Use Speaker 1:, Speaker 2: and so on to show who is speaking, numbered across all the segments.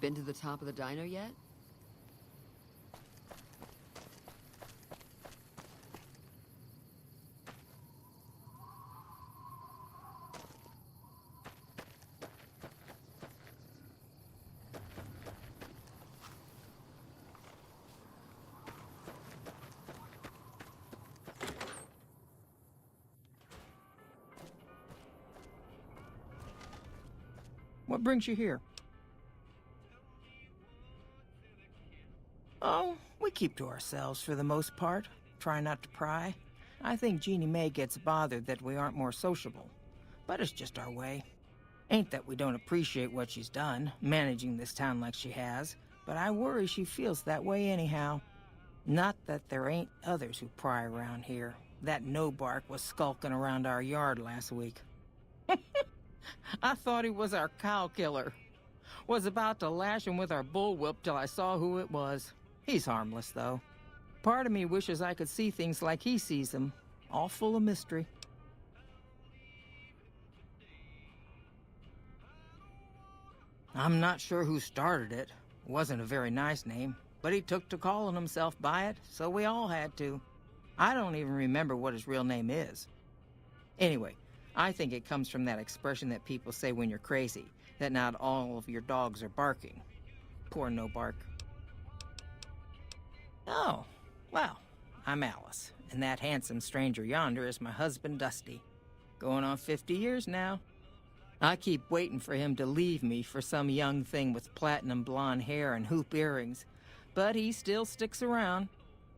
Speaker 1: Been to the top of the dino yet?
Speaker 2: What brings you here? Oh, we keep to ourselves for the most part. Try not to pry. I think Jeannie Mae gets bothered that we aren't more sociable. But it's just our way. Ain't that we don't appreciate what she's done, managing this town like she has, but I worry she feels that way anyhow. Not that there ain't others who pry around here. That no-bark was skulking around our yard last week. I thought he was our cow killer. Was about to lash him with our bullwhip till I saw who it was. He's harmless, though. Part of me wishes I could see things like he sees them, all full of mystery. I'm not sure who started it. Wasn't a very nice name, but he took to calling himself by it, so we all had to. I don't even remember what his real name is. Anyway, I think it comes from that expression that people say when you're crazy, that not all of your dogs are barking. Poor no-bark. Oh, well, I'm Alice, and that handsome stranger yonder is my husband, Dusty. Going on 50 years now. I keep waiting for him to leave me for some young thing with platinum blonde hair and hoop earrings, but he still sticks around.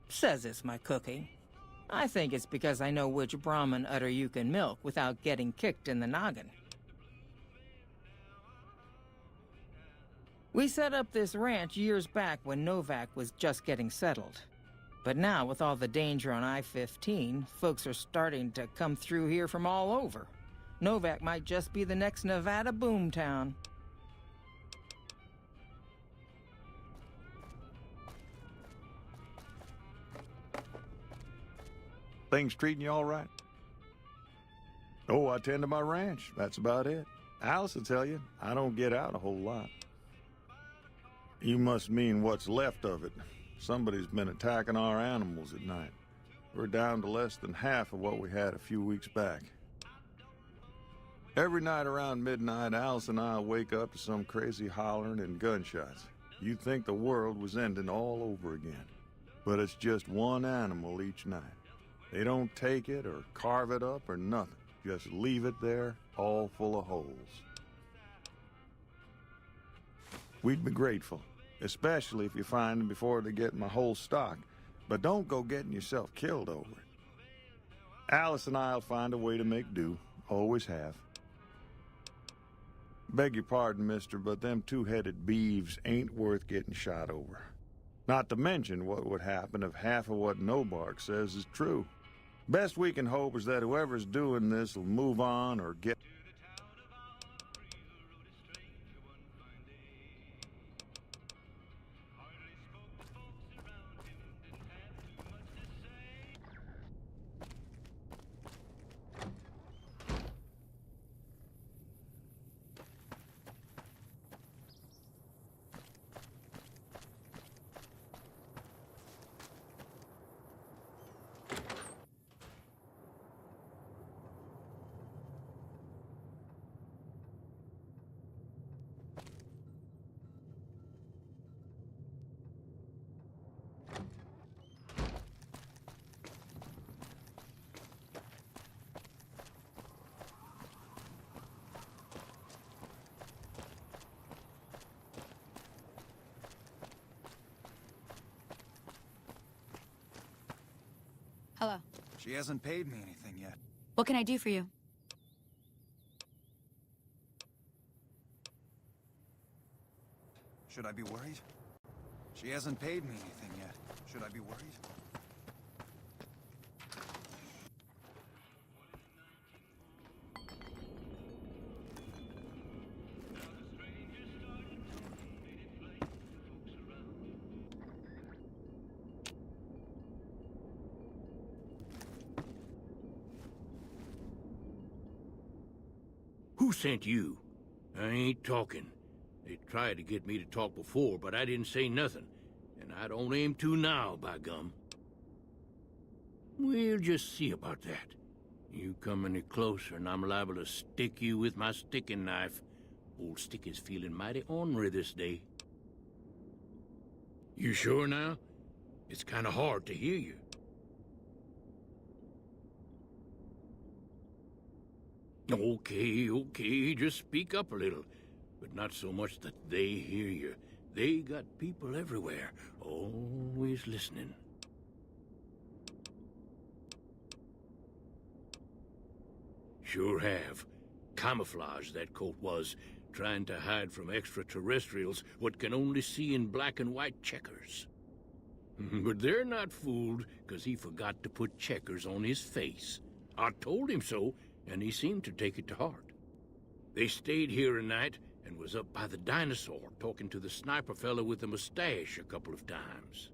Speaker 2: Says it's my cooking. I think it's because I know which Brahmin udder you can milk without getting kicked in the noggin. We set up this ranch years back when Novak was just getting settled. But now, with all the danger on I-15, folks are starting to come through here from all over. Novak might just be the next Nevada boomtown.
Speaker 3: Things treating you all right? Oh, I tend to my ranch. That's about it. Alice will tell you, I don't get out a whole lot. You must mean what's left of it. Somebody's been attacking our animals at night. We're down to less than half of what we had a few weeks back. Every night around midnight, Alice and I wake up to some crazy hollering and gunshots. You'd think the world was ending all over again. But it's just one animal each night. They don't take it or carve it up or nothing. Just leave it there, all full of holes. We'd be grateful, especially if you find them before they get my whole stock. But don't go getting yourself killed over it. Alice and I'll find a way to make do. Always have. Beg your pardon, mister, but them two-headed beeves ain't worth getting shot over. Not to mention what would happen if half of what No-Bark says is true. Best we can hope is that whoever's doing this will move on or get...
Speaker 4: Hello.
Speaker 5: She hasn't paid me anything yet.
Speaker 4: What can I do for you?
Speaker 5: Should I be worried? She hasn't paid me anything yet. Should I be worried?
Speaker 6: Who sent you? I ain't talking.
Speaker 1: They tried to get me to talk before, but I didn't say nothing. And I don't aim to now, by gum. We'll just see about that. You come any closer and I'm liable to stick you with my sticking knife. Old Stick is feeling mighty ornery this day. You sure now? It's kind of hard to hear you. Okay, just speak up a little. But not so much that they hear you. They got people everywhere, always listening. Sure have. Camouflage, that coat was, trying to hide from extraterrestrials what can only see in black and white checkers. But they're not fooled, because he forgot to put checkers on his face. I told him so, and he seemed to take it to heart. They stayed here a night, and was up by the dinosaur, talking to the sniper fella with the mustache a couple of times.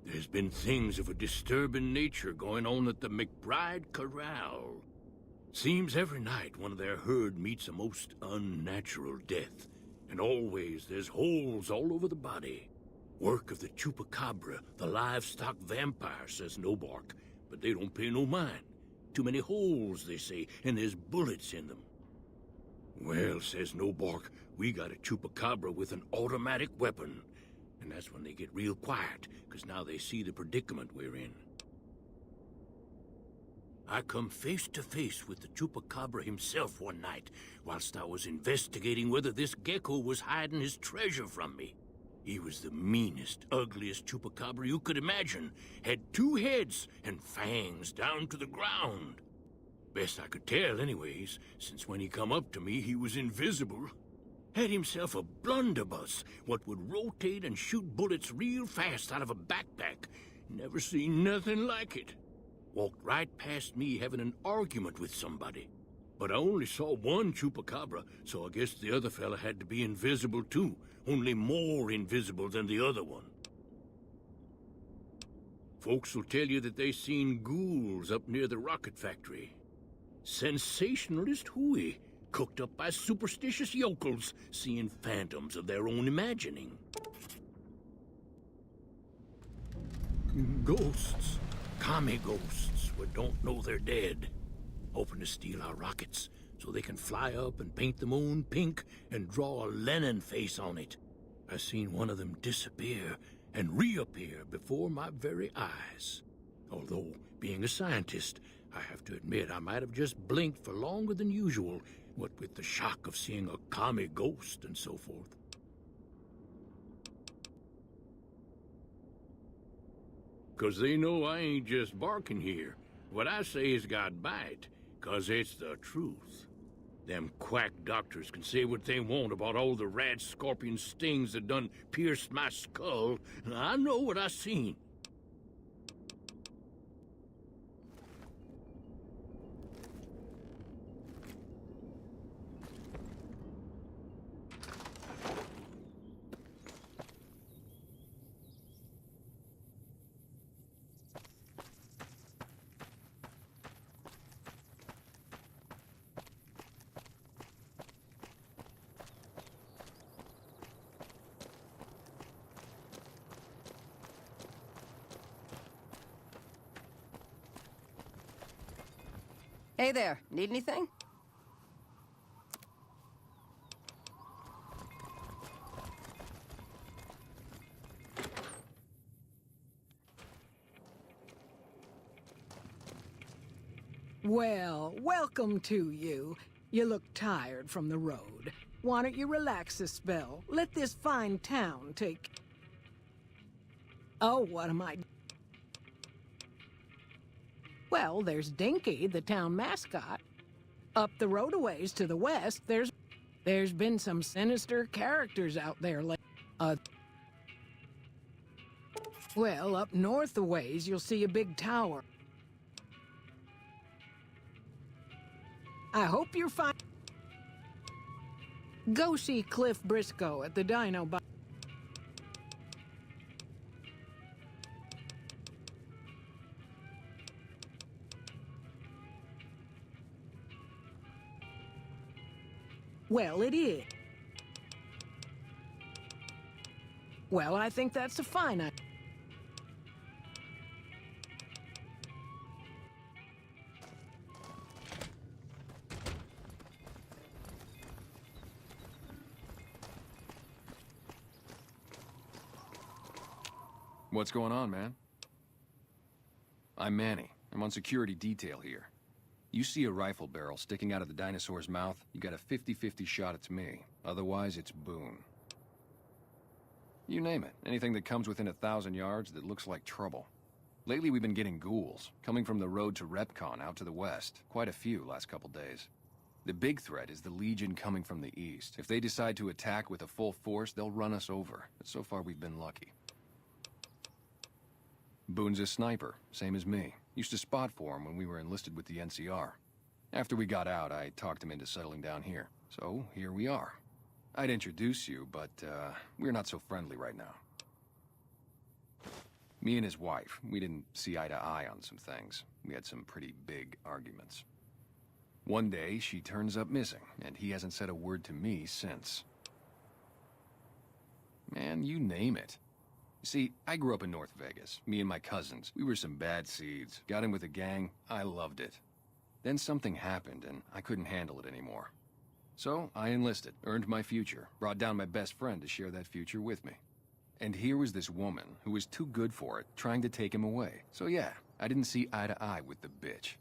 Speaker 1: There's been things of a disturbing nature going on at the McBride Corral. Seems every night one of their herd meets a most unnatural death, and always there's holes all over the body. Work of the chupacabra, the livestock vampire, says Nobark, but they don't pay no mind. Too many holes, they say, and there's bullets in them. Well, says Nobark, we got a chupacabra with an automatic weapon. And that's when they get real quiet, because now they see the predicament we're in. I come face to face with the chupacabra himself one night, whilst I was investigating whether this gecko was hiding his treasure from me. He was the meanest, ugliest chupacabra you could imagine. Had 2 heads and fangs down to the ground. Best I could tell anyways, since when he come up to me he was invisible. Had himself a blunderbuss, what would rotate and shoot bullets real fast out of a backpack. Never seen nothing like it. Walked right past me having an argument with somebody. But I only saw one chupacabra, so I guess the other fella had to be invisible too, only more invisible than the other one. Folks will tell you that they seen ghouls up near the rocket factory. Sensationalist hooey, cooked up by superstitious yokels, seeing phantoms of their own imagining. Ghosts. Commie ghosts who don't know they're dead. Hoping to steal our rockets so they can fly up and paint the moon pink and draw a Lenin face on it. I seen one of them disappear and reappear before my very eyes. Although, being a scientist, I have to admit I might have just blinked for longer than usual, what with the shock of seeing a commie ghost and so forth. Cause they know I ain't just barking here. What I say has got bite, cause it's the truth. Them quack doctors can say what they want about all the rad scorpion stings that done pierced my skull. I know what I seen.
Speaker 6: Hey there, need anything?
Speaker 7: Well, welcome to you. You look tired from the road. Why don't you relax a spell? Let this fine town take... Oh, what am I... Well, there's Dinky, the town mascot. Up the road a ways to the west, there's been some sinister characters out there lately. Well, up north a ways, you'll see a big tower. I hope you're fine. Go see Cliff Briscoe at the Dino Bar. Well, it is. Well, I think that's a fine idea.
Speaker 8: What's going on, man? I'm Manny. I'm on security detail here. You see a rifle barrel sticking out of the dinosaur's mouth, you got a 50-50 shot it's me. Otherwise, it's Boone. You name it. Anything that comes within 1,000 yards that looks like trouble. Lately, we've been getting ghouls, coming from the road to Repcon out to the west. Quite a few last couple days. The big threat is the Legion coming from the east. If they decide to attack with a full force, they'll run us over. But so far, we've been lucky. Boone's a sniper, same as me. Used to spot for him when we were enlisted with the NCR. After we got out, I talked him into settling down here. So, here we are. I'd introduce you, but, we're not so friendly right now. Me and his wife, we didn't see eye to eye on some things. We had some pretty big arguments. One day, she turns up missing, and he hasn't said a word to me since. Man, you name it. See, I grew up in North Vegas. Me and my cousins. We were some bad seeds. Got in with a gang. I loved it. Then something happened, and I couldn't handle it anymore. So, I enlisted, earned my future, brought down my best friend to share that future with me. And here was this woman, who was too good for it, trying to take him away. So yeah, I didn't see eye to eye with the bitch.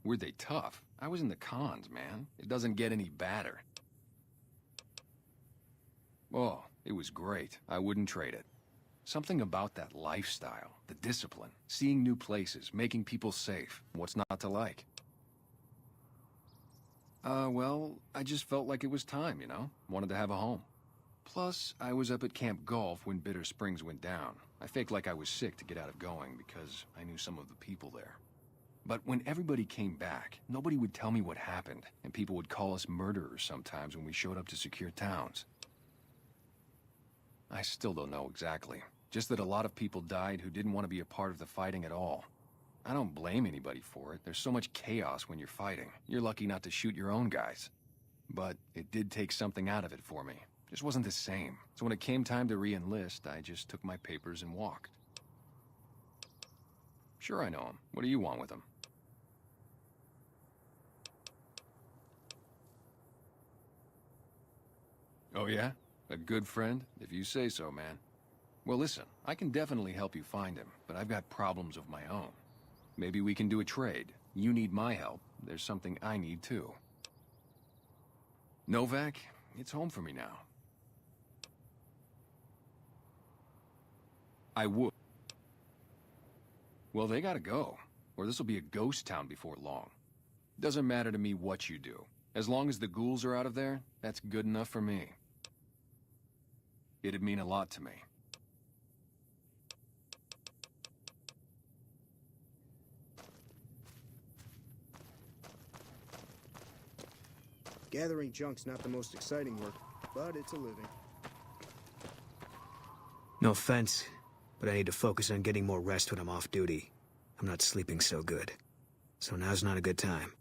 Speaker 8: Were they tough? I was in the cons, man. It doesn't get any badder. Oh, it was great. I wouldn't trade it. Something about that lifestyle, the discipline, seeing new places, making people safe. What's not to like? Well, I just felt like it was time, you know? Wanted to have a home. Plus, I was up at Camp Golf when Bitter Springs went down. I faked like I was sick to get out of going because I knew some of the people there. But when everybody came back, nobody would tell me what happened, and people would call us murderers sometimes when we showed up to secure towns. I still don't know exactly. Just that a lot of people died who didn't want to be a part of the fighting at all. I don't blame anybody for it. There's so much chaos when you're fighting. You're lucky not to shoot your own guys. But it did take something out of it for me. Just wasn't the same. So when it came time to re-enlist, I just took my papers and walked. Sure, I know him. What do you want with him? Oh yeah? A good friend? If you say so, man. Well, listen, I can definitely help you find him, but I've got problems of my own. Maybe we can do a trade. You need my help. There's something I need too. Novak, it's home for me now. I would. Well, they gotta go, or this'll be a ghost town before long. Doesn't matter to me what you do. As long as the ghouls are out of there, that's good enough for me. It'd mean a lot to me.
Speaker 9: Gathering junk's not the most exciting work, but it's a living.
Speaker 10: No offense, but I need to focus on getting more rest when I'm off duty. I'm not sleeping so good. So now's not a good time.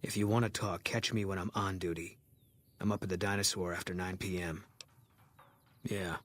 Speaker 10: If you want to talk, catch me when I'm on duty. I'm up at the Dinosaur after 9 p.m. Yeah.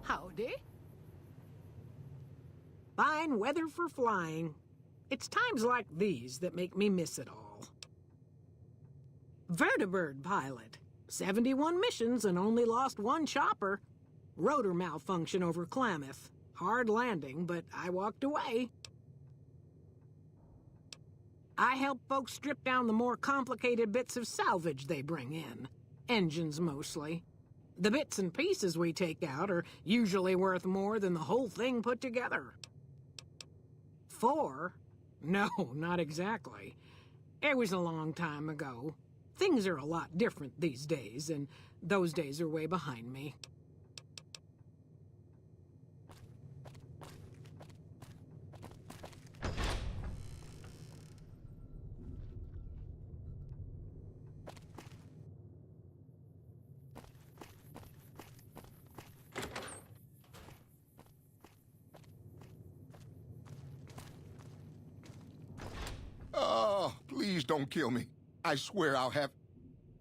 Speaker 7: Howdy. Fine weather for flying. It's times like these that make me miss it all. Vertibird pilot. 71 missions and only lost one chopper. Rotor malfunction over Klamath. Hard landing, but I walked away. I help folks strip down the more complicated bits of salvage they bring in. Engines, mostly. The bits and pieces we take out are usually worth more than the whole thing put together. 4? No, not exactly. It was a long time ago. Things are a lot different these days, and those days are way behind me.
Speaker 11: Oh, please don't kill me. I swear I'll have...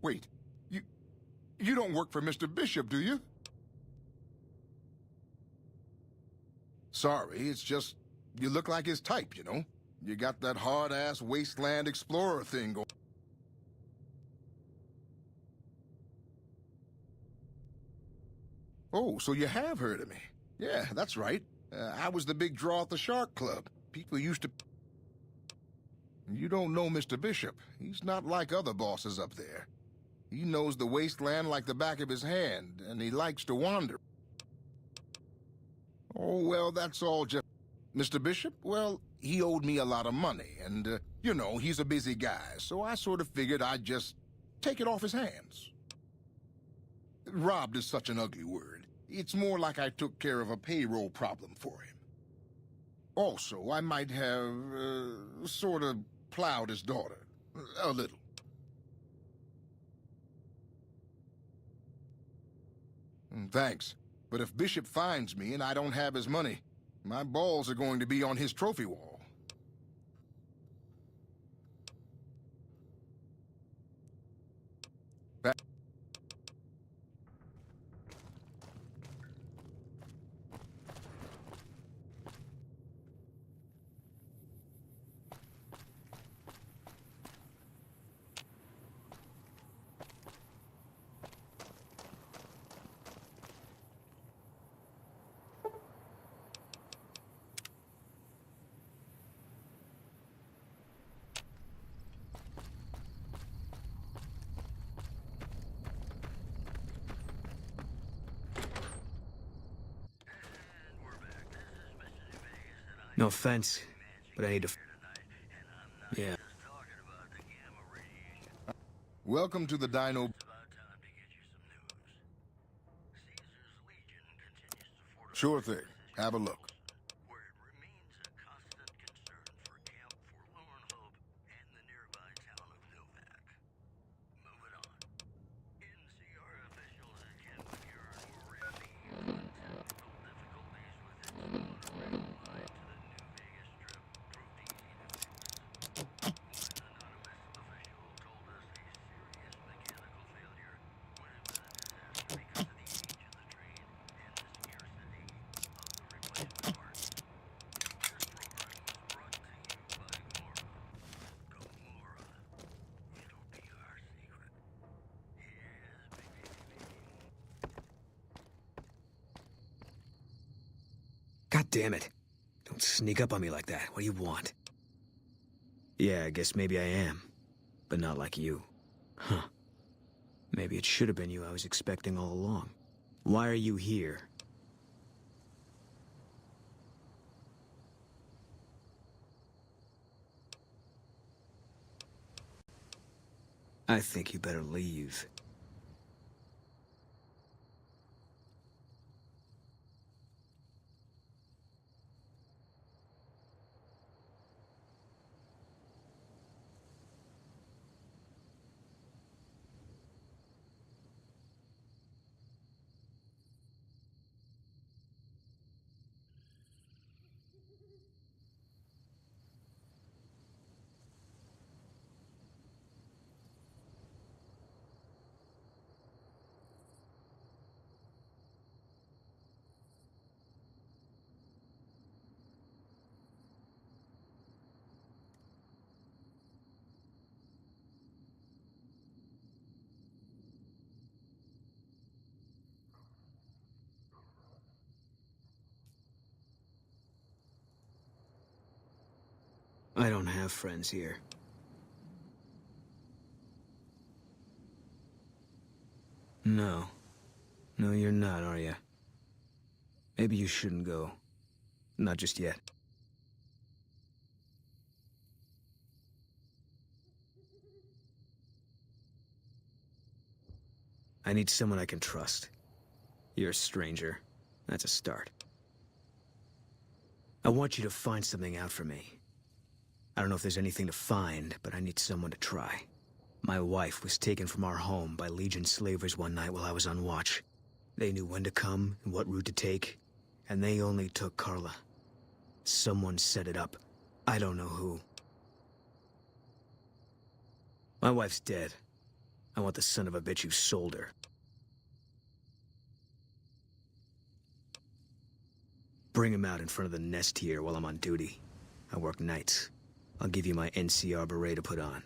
Speaker 11: Wait, you don't work for Mr. Bishop, do you? Sorry, it's just, you look like his type, you know? You got that hard-ass wasteland explorer thing going. Oh, so you have heard of me. Yeah, that's right. I was the big draw at the Shark Club. People used to... You don't know Mr. Bishop. He's not like other bosses up there. He knows the wasteland like the back of his hand, and he likes to wander. Oh, well, that's all just... Mr. Bishop, well, he owed me a lot of money, and, you know, he's a busy guy, so I sort of figured I'd just take it off his hands. Robbed is such an ugly word. It's more like I took care of a payroll problem for him. Also, I might have, sort of plowed his daughter. A little. Thanks. But if Bishop finds me and I don't have his money, my balls are going to be on his trophy wall.
Speaker 10: No offense, but I need to... Yeah.
Speaker 11: Welcome to the Dino... Sure thing. Have a look.
Speaker 10: God damn it. Don't sneak up on me like that. What do you want? Yeah, I guess maybe I am. But not like you. Huh. Maybe it should have been you I was expecting all along. Why are you here? I think you better leave. I don't have friends here. No. No, you're not, are you? Maybe you shouldn't go. Not just yet. I need someone I can trust. You're a stranger. That's a start. I want you to find something out for me. I don't know if there's anything to find, but I need someone to try. My wife was taken from our home by Legion slavers one night while I was on watch. They knew when to come and what route to take, and they only took Carla. Someone set it up. I don't know who. My wife's dead. I want the son of a bitch who sold her. Bring him out in front of the nest here while I'm on duty. I work nights. I'll give you my NCR beret to put on.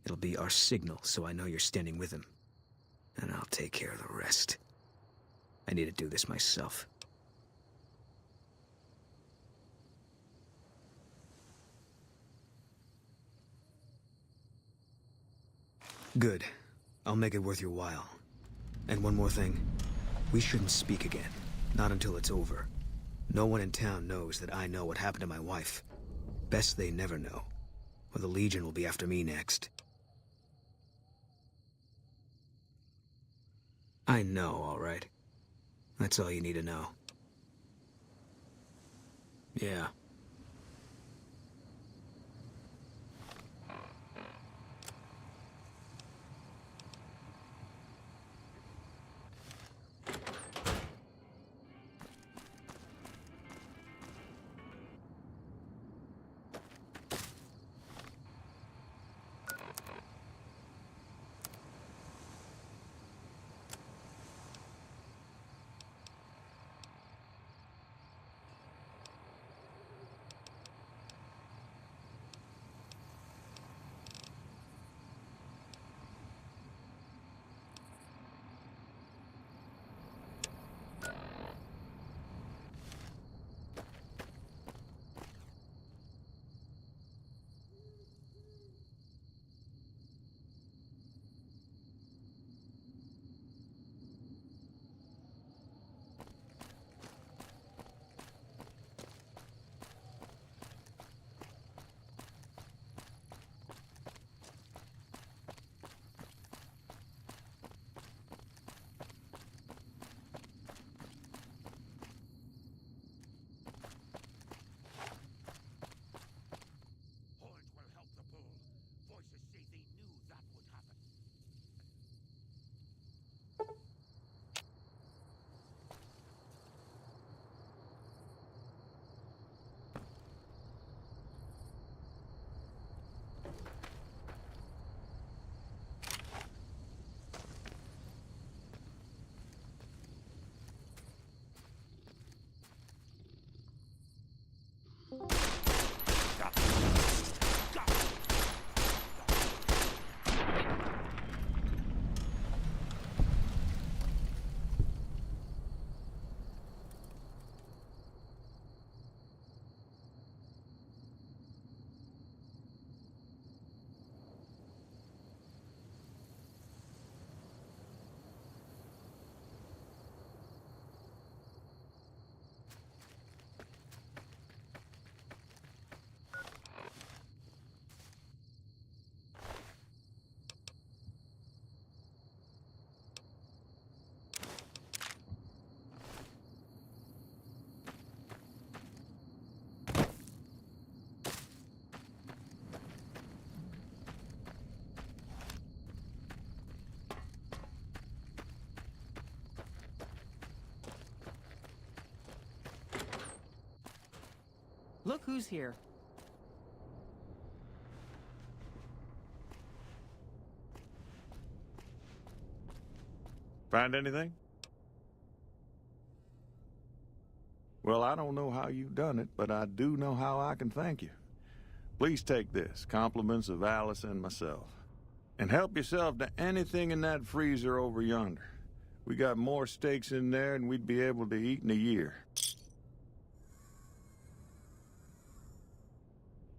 Speaker 10: It'll be our signal, so I know you're standing with him. And I'll take care of the rest. I need to do this myself. Good. I'll make it worth your while. And one more thing. We shouldn't speak again. Not until it's over. No one in town knows that I know what happened to my wife. Best they never know, or the Legion will be after me next. I know, all right. That's all you need to know. Yeah.
Speaker 2: Look who's here.
Speaker 3: Find anything? Well, I don't know how you've done it, but I do know how I can thank you. Please take this, compliments of Alice and myself. And help yourself to anything in that freezer over yonder. We got more steaks in there than we'd be able to eat in a year.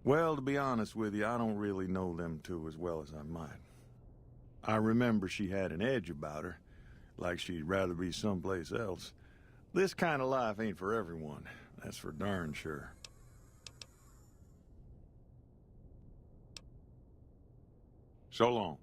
Speaker 3: Well, to be honest with you, I don't really know them two as well as I might. I remember she had an edge about her, like she'd rather be someplace else. This kind of life ain't for everyone, that's for darn sure. So long.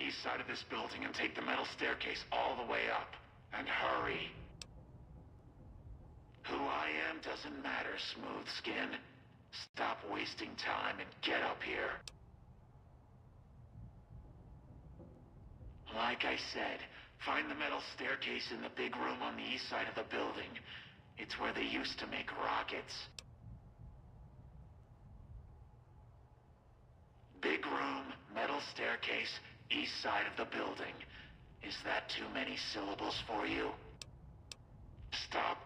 Speaker 12: east side of this building and take the metal staircase all the way up. And hurry. Who I am doesn't matter, Smooth Skin. Stop wasting time and get up here. Like I said, find the metal staircase in the big room on the east side of the building. It's where they used to make rockets. Big room, metal staircase, east side of the building. Is that too many syllables for you? Stop.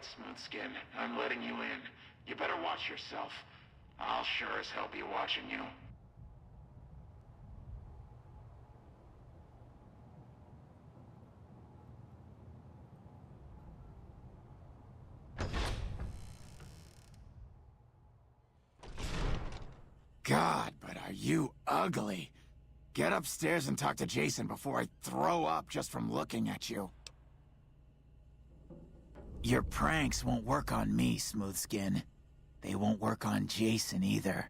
Speaker 12: Smoothskin, I'm letting you in. You better watch yourself. I'll sure as hell be watching you.
Speaker 5: God, but are you ugly. Get upstairs and talk to Jason before I throw up just from looking at you. Your pranks won't work on me, Smoothskin. They won't work on Jason either.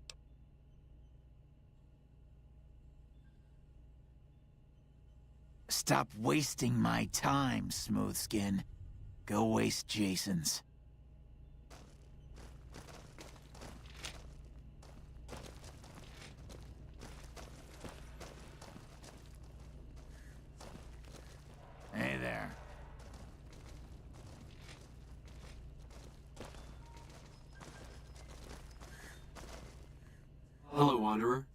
Speaker 5: Stop wasting my time, Smoothskin. Go waste Jason's. Hey there.
Speaker 13: Wanderer.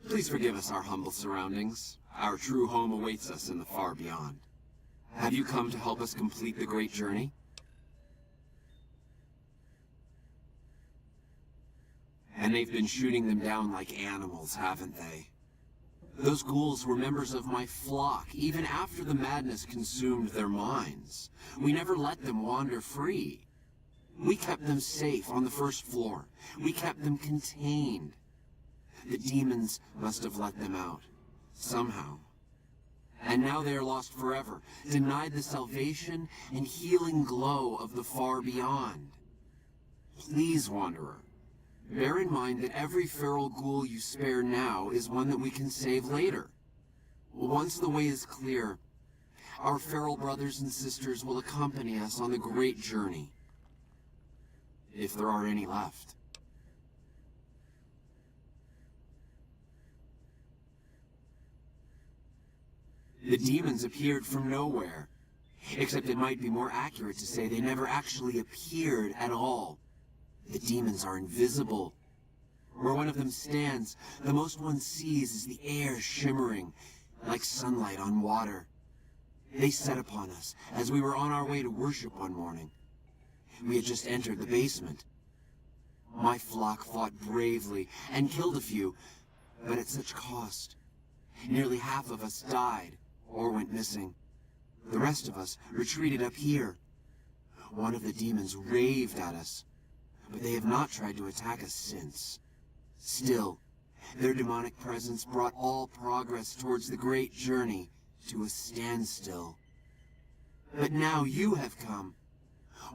Speaker 13: Please forgive us our humble surroundings. Our true home awaits us in the far beyond. Have you come to help us complete the great journey? And they've been shooting them down like animals, haven't they? Those ghouls were members of my flock, even after the madness consumed their minds. We never let them wander free. We kept them safe on the first floor. We kept them contained. The demons must have let them out, somehow. And now they are lost forever, denied the salvation and healing glow of the far beyond. Please, Wanderer, bear in mind that every feral ghoul you spare now is one that we can save later. Once the way is clear, our feral brothers and sisters will accompany us on the great journey. If there are any left. The demons appeared from nowhere. Except it might be more accurate to say they never actually appeared at all. The demons are invisible. Where one of them stands, the most one sees is the air shimmering, like sunlight on water. They set upon us as we were on our way to worship one morning. We had just entered the basement. My flock fought bravely and killed a few, but at such cost. Nearly half of us died or went missing. The rest of us retreated up here. One of the demons raved at us, but they have not tried to attack us since. Still, their demonic presence brought all progress towards the great journey to a standstill. But now you have come.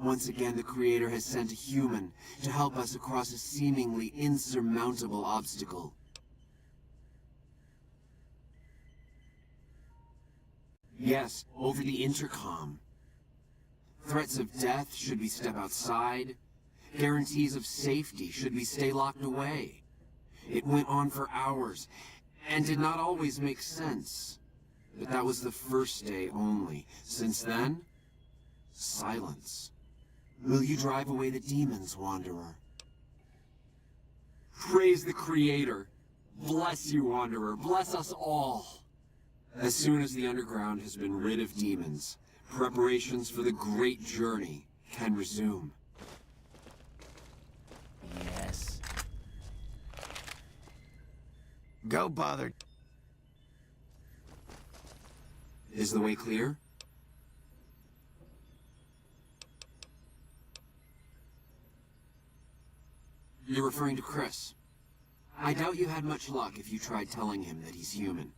Speaker 13: Once again, the Creator has sent a human to help us across a seemingly insurmountable obstacle. Yes, over the intercom. Threats of death should we step outside. Guarantees of safety should we stay locked away. It went on for hours, and did not always make sense. But that was the first day only. Since then, silence. Will you drive away the demons, Wanderer? Praise the Creator. Bless you, Wanderer. Bless us all. As soon as the underground has been rid of demons, preparations for the great journey can resume.
Speaker 5: Yes. Go bother.
Speaker 13: Is the way clear? You're referring to Chris. I doubt you had much luck if you tried telling him that he's human.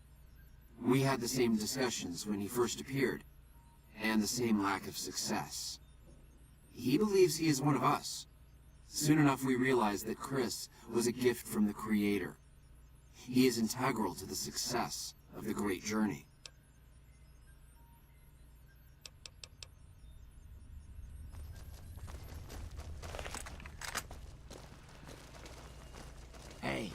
Speaker 13: We had the same discussions when he first appeared, and the same lack of success. He believes he is one of us. Soon enough we realized that Chris was a gift from the Creator. He is integral to the success of the great journey.
Speaker 5: Hey.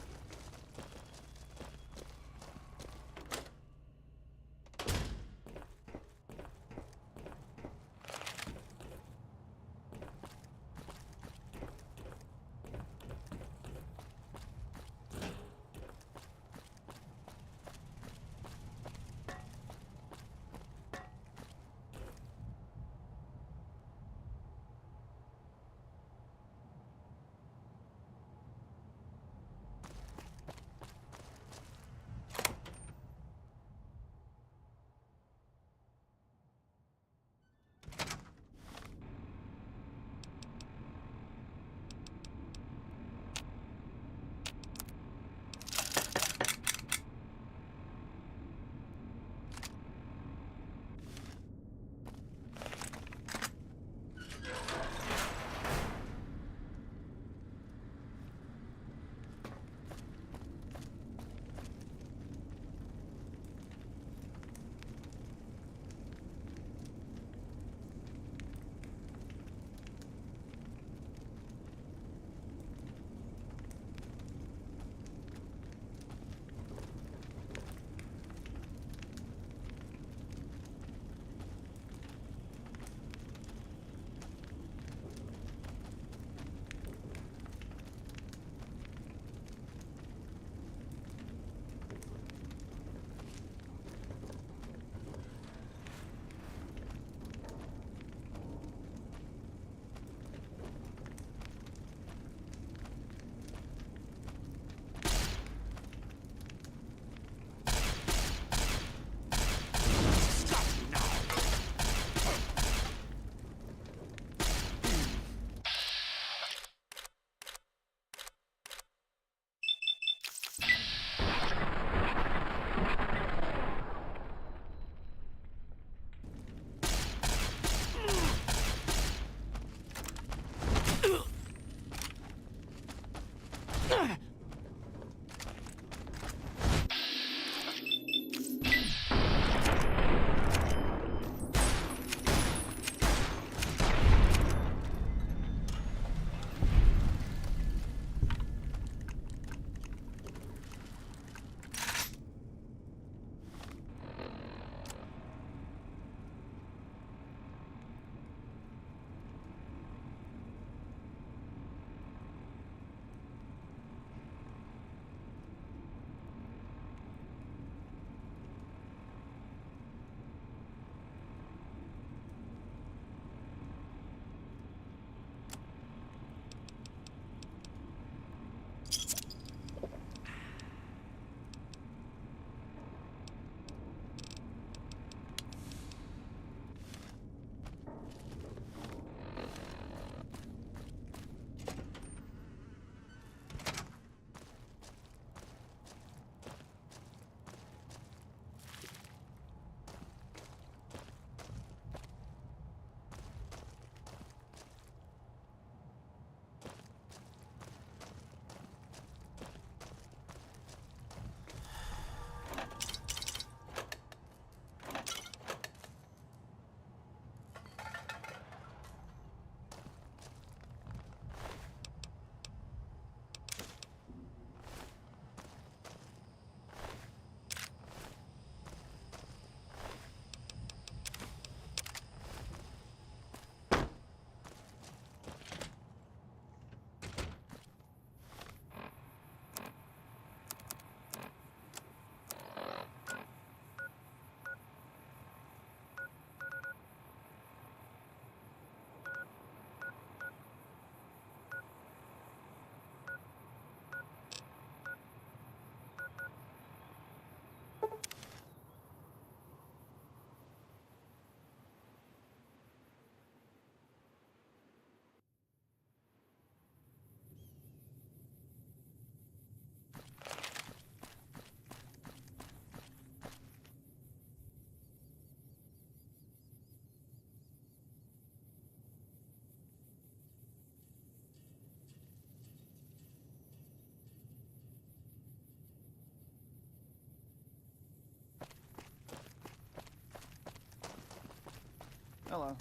Speaker 14: Hello.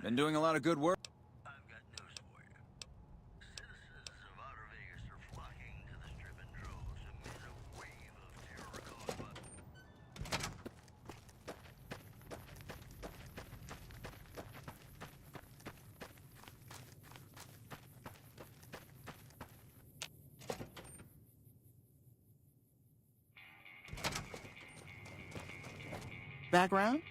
Speaker 15: Been doing a lot of good work.
Speaker 14: Background?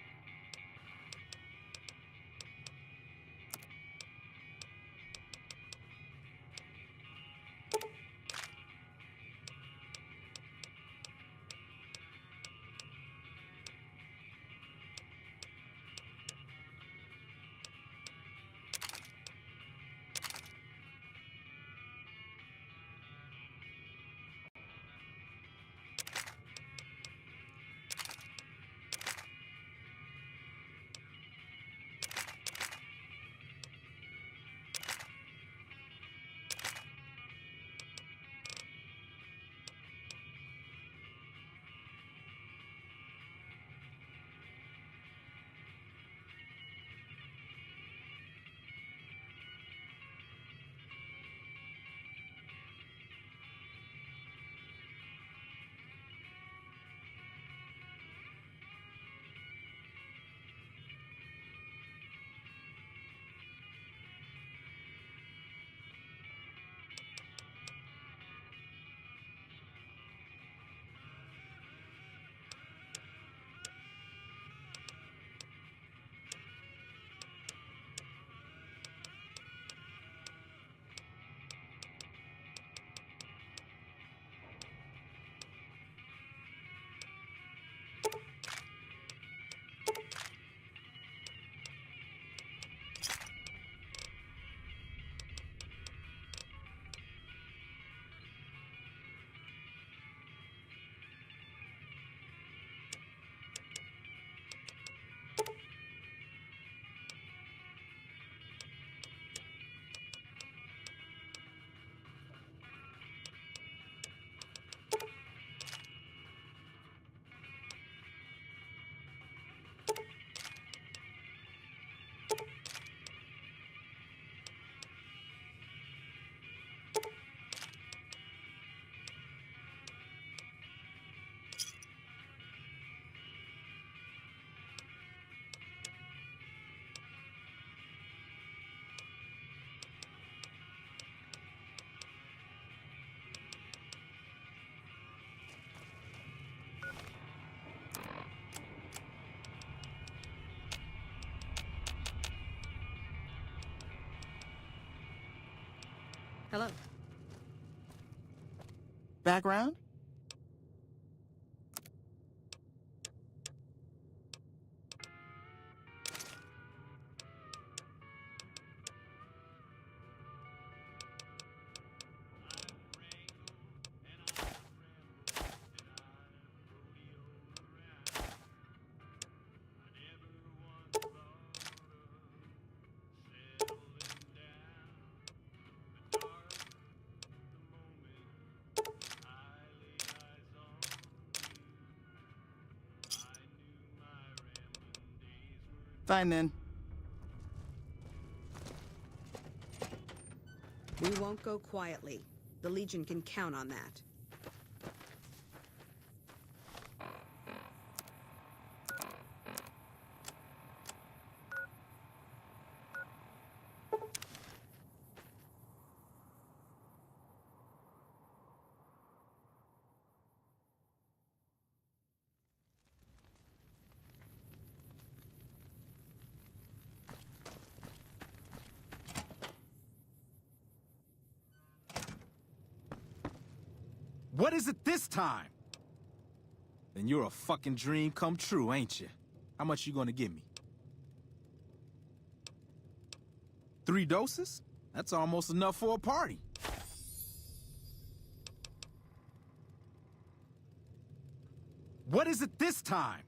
Speaker 6: Hello.
Speaker 14: Background? Fine then.
Speaker 16: We won't go quietly. The Legion can count on that.
Speaker 17: What is it this time? Then you're a fucking dream come true, ain't you? How much you gonna give me? 3 doses? That's almost enough for a party. What is it this time?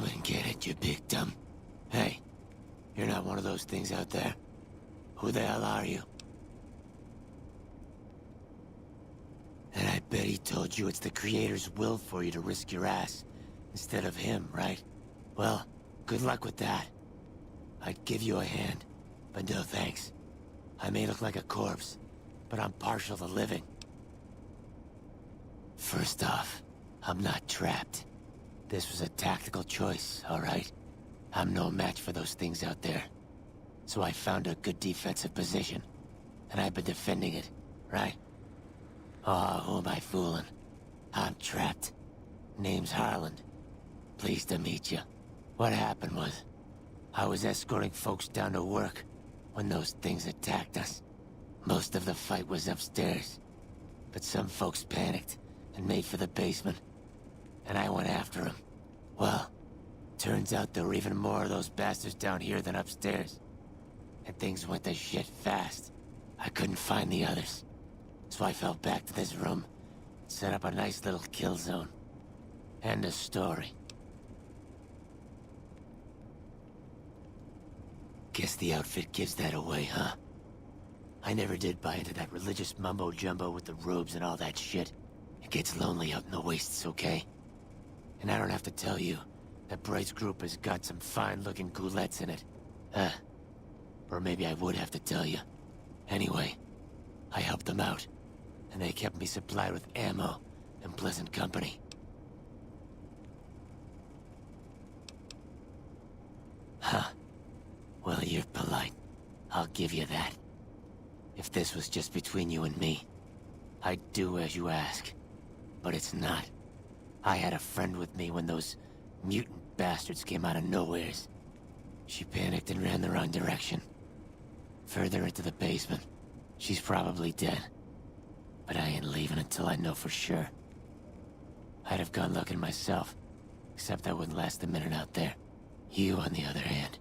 Speaker 18: Come and get it, you big dumb. Hey, you're not one of those things out there. Who the hell are you? And I bet he told you it's the Creator's will for you to risk your ass, instead of him, right? Well, good luck with that. I'd give you a hand, but no thanks. I may look like a corpse, but I'm partial to living. First off, I'm not trapped. This was a tactical choice, all right? I'm no match for those things out there. So I found a good defensive position, and I've been defending it, right? Oh, who am I fooling? I'm trapped. Name's Harland. Pleased to meet you. What happened was, I was escorting folks down to work when those things attacked us. Most of the fight was upstairs, but some folks panicked and made for the basement, and I went after them. Well, turns out there were even more of those bastards down here than upstairs, and things went to shit fast. I couldn't find the others, so I fell back to this room, set up a nice little kill zone. End of story. Guess the outfit gives that away, huh? I never did buy into that religious mumbo-jumbo with the robes and all that shit. It gets lonely out in the wastes, okay? And I don't have to tell you that Bright's group has got some fine-looking goulettes in it. Or maybe I would have to tell you. Anyway, I helped them out, and they kept me supplied with ammo and pleasant company. Huh. Well, you're polite. I'll give you that. If this was just between you and me, I'd do as you ask. But it's not. I had a friend with me when those mutant bastards came out of nowheres. She panicked and ran the wrong direction. Further into the basement. She's probably dead. But I ain't leaving until I know for sure. I'd have gone looking myself, except I wouldn't last a minute out there. You, on the other hand,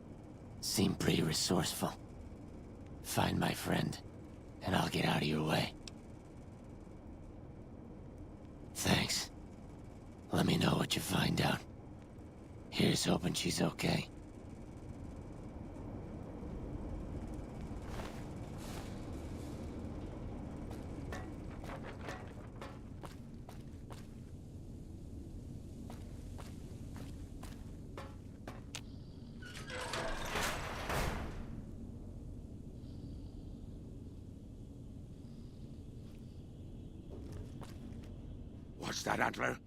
Speaker 18: seem pretty resourceful. Find my friend, and I'll get out of your way. Thanks. Let me know what you find out. Here's hoping she's okay.
Speaker 1: What's that, Antler?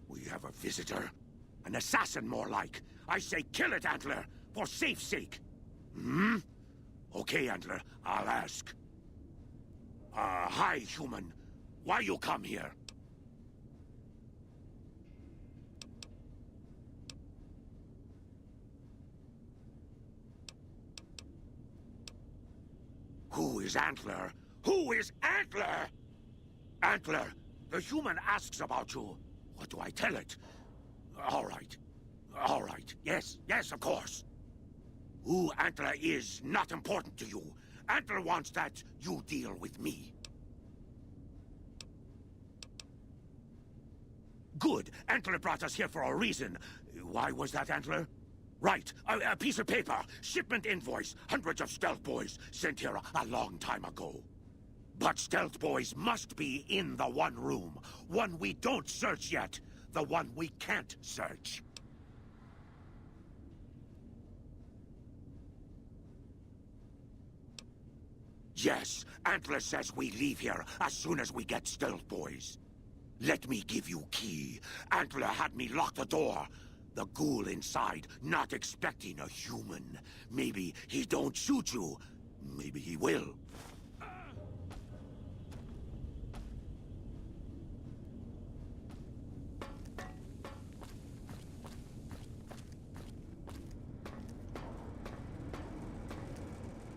Speaker 1: We have a visitor. An assassin, more like. I say kill it, Antler, for safe's sake. Hmm? Okay, Antler, I'll ask. Hi, human. Why you come here? Who is Antler? Who is Antler? Antler, the human asks about you. What do I tell it? All right. All right. Yes, yes, of course. Who Antler is not important to you. Antler wants that you deal with me. Good. Antler brought us here for a reason. Why was that, Antler? Right. A piece of paper. Shipment invoice. Hundreds of stealth boys sent here a long time ago. But stealth boys must be in the one room. One we don't search yet. The one we can't search. Yes, Antler says we leave here as soon as we get stealth boys. Let me give you key. Antler had me lock the door. The ghoul inside, not expecting a human. Maybe he don't shoot you. Maybe he will.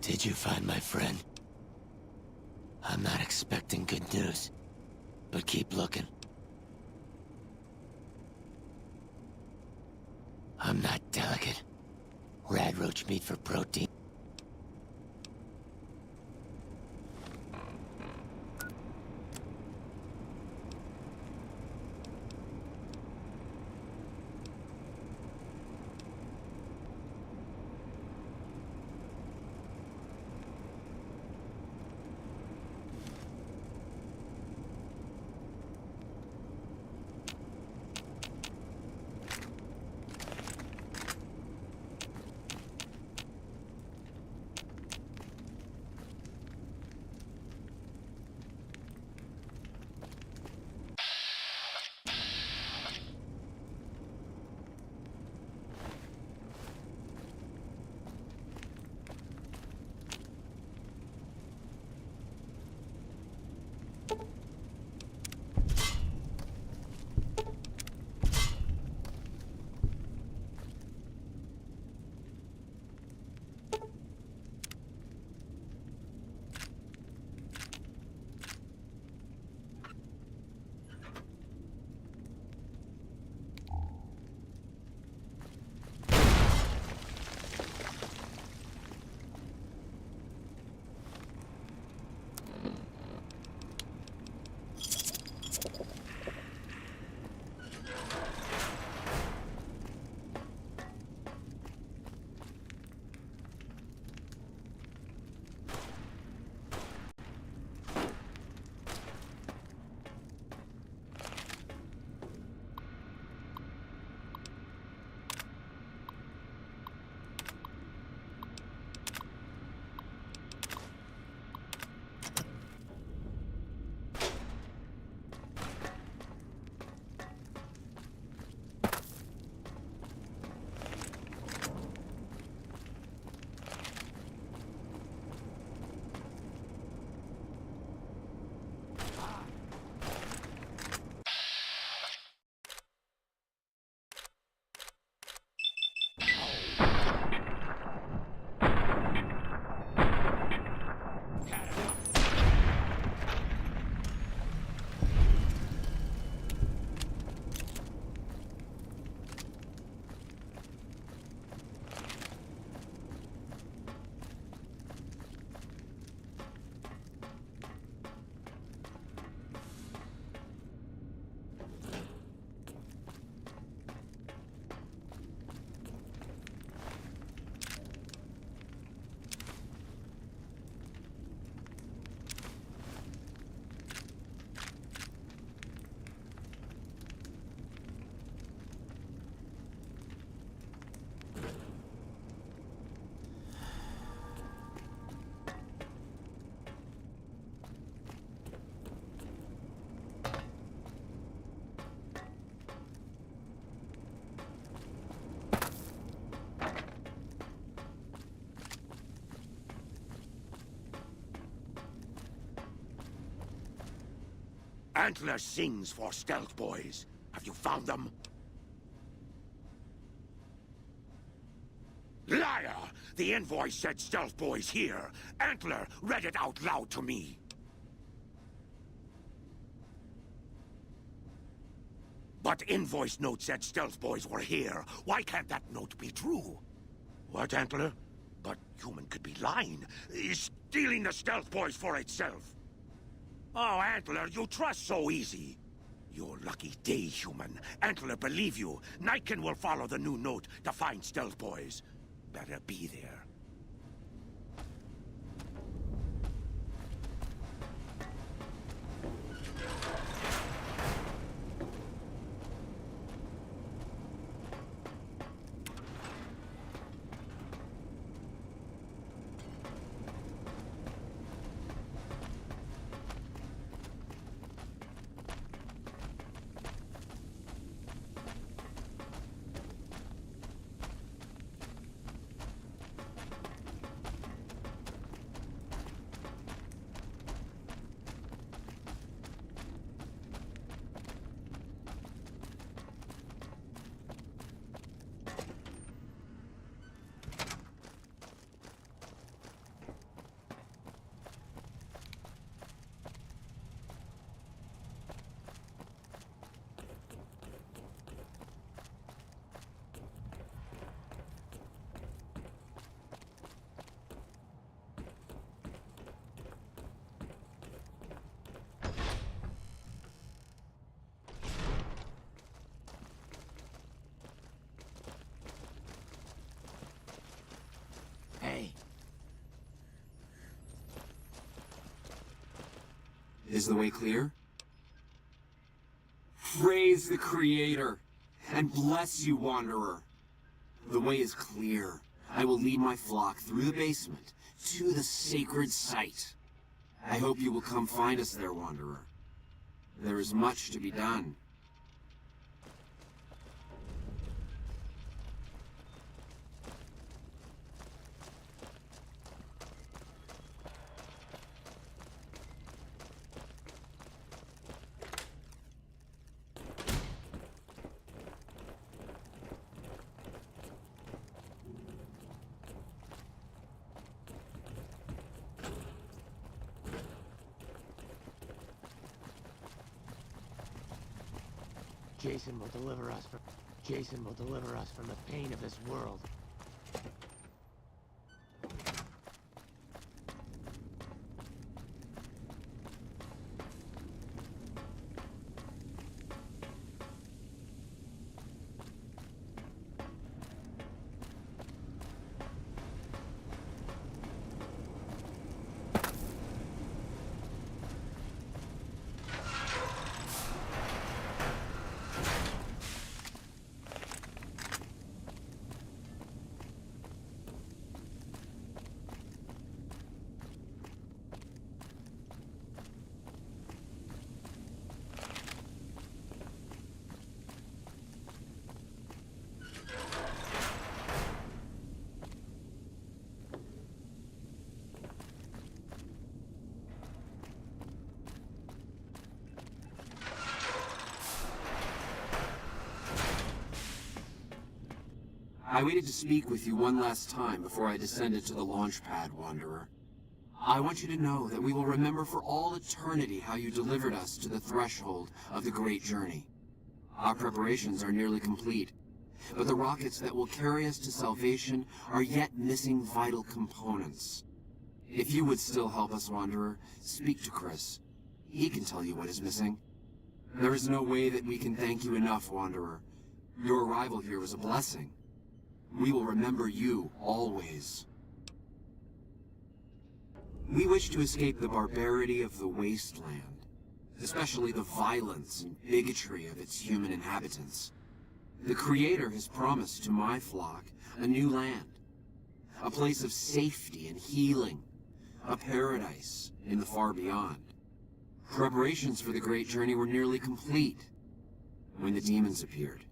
Speaker 18: Did you find my friend? I'm not expecting good news, but keep looking. I'm not delicate. Radroach meat for protein.
Speaker 1: Antler sings for Stealth Boys. Have you found them? Liar! The invoice said Stealth Boys here. Antler read it out loud to me. But invoice note said Stealth Boys were here. Why can't that note be true? What, Antler? But human could be lying. Is stealing the Stealth Boys for itself. Oh, Antler, you trust so easy. Your lucky day, human. Antler, believe you. Nightkin will follow the new note to find Stealth Boys. Better be there.
Speaker 13: Is the way clear? Praise the Creator, and bless you, Wanderer. The way is clear. I will lead my flock through the basement to the sacred site. I hope you will come find us there, Wanderer. There is much to be done.
Speaker 18: Jason will deliver us from the pain of this world.
Speaker 13: I waited to speak with you one last time before I descended to the launch pad, Wanderer. I want you to know that we will remember for all eternity how you delivered us to the threshold of the Great Journey. Our preparations are nearly complete, but the rockets that will carry us to salvation are yet missing vital components. If you would still help us, Wanderer, speak to Chris. He can tell you what is missing. There is no way that we can thank you enough, Wanderer. Your arrival here was a blessing. We will remember you always. We wish to escape the barbarity of the wasteland, especially the violence and bigotry of its human inhabitants. The Creator has promised to my flock a new land, a place of safety and healing, a paradise in the far beyond. Preparations for the Great Journey were nearly complete when the demons appeared.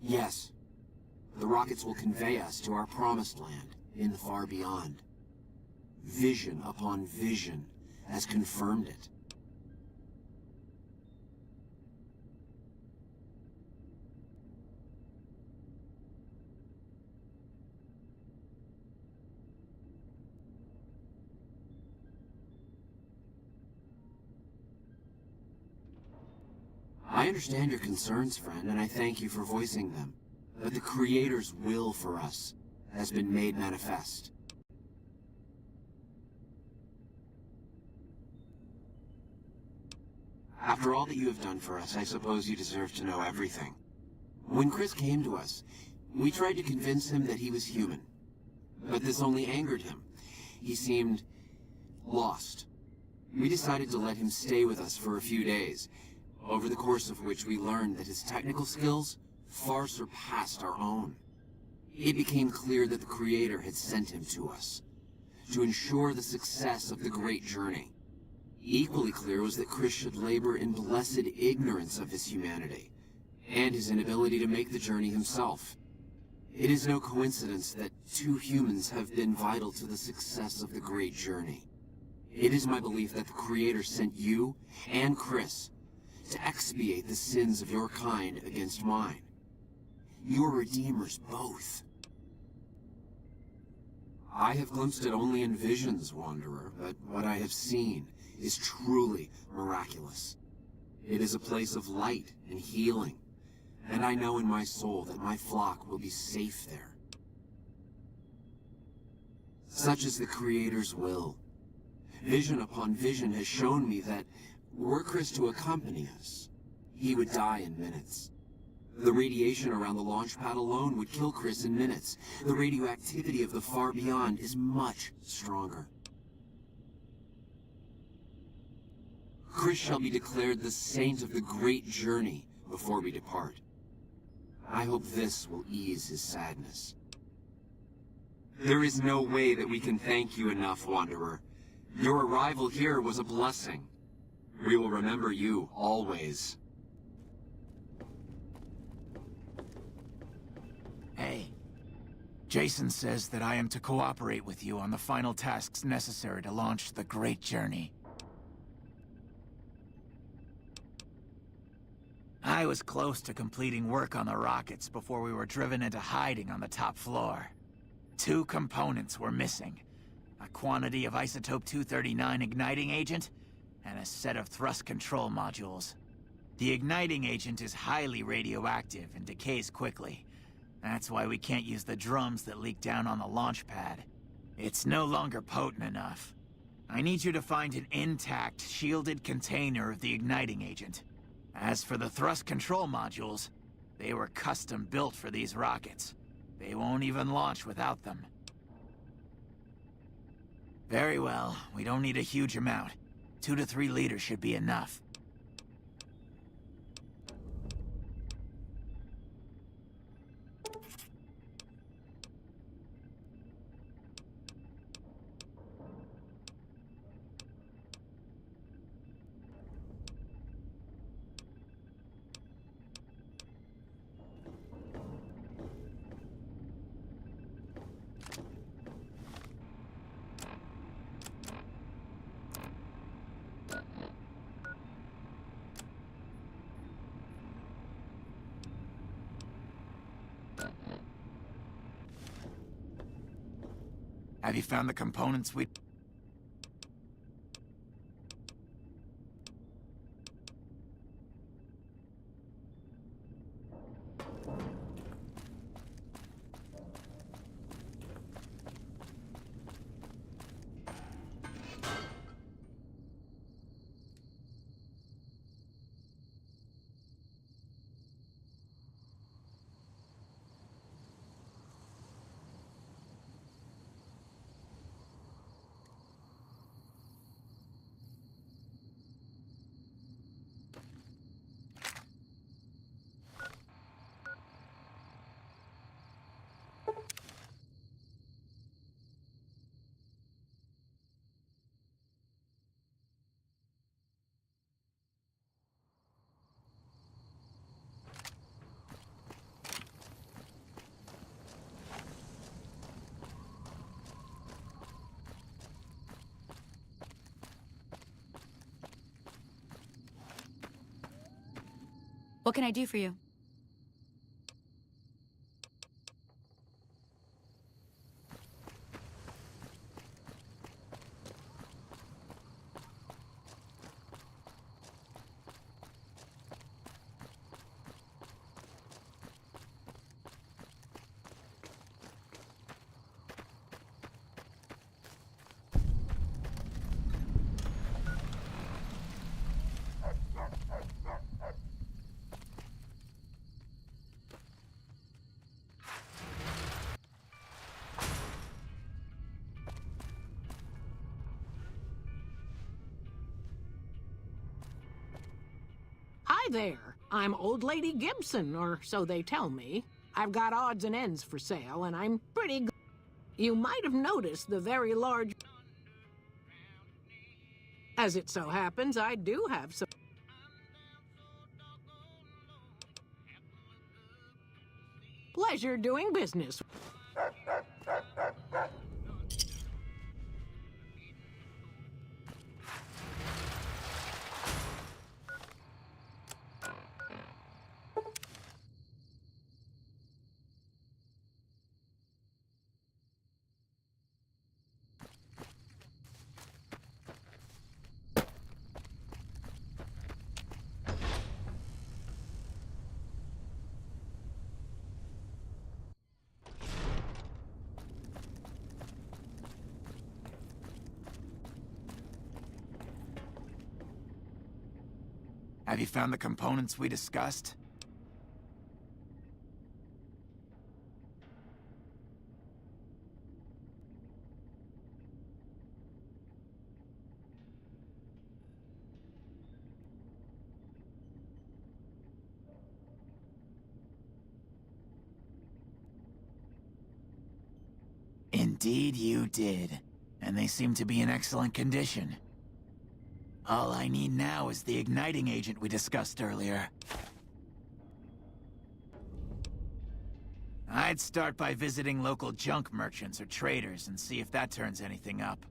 Speaker 13: Yes. The rockets will convey us to our promised land in the far beyond. Vision upon vision has confirmed it. I understand your concerns, friend, and I thank you for voicing them. But the Creator's will for us has been made manifest. After all that you have done for us, I suppose you deserve to know everything. When Chris came to us, we tried to convince him that he was human. But this only angered him. He seemed lost. We decided to let him stay with us for a few days, over the course of which we learned that his technical skills far surpassed our own. It became clear that the Creator had sent him to us, to ensure the success of the great journey. Equally clear was that Chris should labor in blessed ignorance of his humanity, and his inability to make the journey himself. It is no coincidence that two humans have been vital to the success of the great journey. It is my belief that the Creator sent you and Chris to expiate the sins of your kind against mine. You are redeemers both. I have glimpsed it only in visions, Wanderer, but what I have seen is truly miraculous. It is a place of light and healing, and I know in my soul that my flock will be safe there. Such is the Creator's will. Vision upon vision has shown me that were Chris to accompany us, he would die in minutes. The radiation around the launch pad alone would kill Chris in minutes. The radioactivity of the far beyond is much stronger. Chris shall be declared the saint of the great journey before we depart. I hope this will ease his sadness. There is no way that we can thank you enough, Wanderer. Your arrival here was a blessing. We will remember you always.
Speaker 5: Hey, Jason says that I am to cooperate with you on the final tasks necessary to launch the Great Journey. I was close to completing work on the rockets before we were driven into hiding on the top floor. 2 components were missing. A quantity of isotope 239 igniting agent, and a set of thrust control modules. The igniting agent is highly radioactive and decays quickly. That's why we can't use the drums that leak down on the launch pad. It's no longer potent enough. I need you to find an intact, shielded container of the igniting agent. As for the thrust control modules, they were custom built for these rockets. They won't even launch without them. Very well, we don't need a huge amount. 2 to 3 liters should be enough. Have you found the components we...
Speaker 4: What can I do for you?
Speaker 7: Hi there. I'm Old Lady Gibson, or so they tell me. I've got odds and ends for sale, and I'm pretty good. You might have noticed the very large... As it so happens, I do have some... Pleasure doing business.
Speaker 5: Have you found the components we discussed? Indeed you did. And they seem to be in excellent condition. All I need now is the igniting agent we discussed earlier. I'd start by visiting local junk merchants or traders and see if that turns anything up.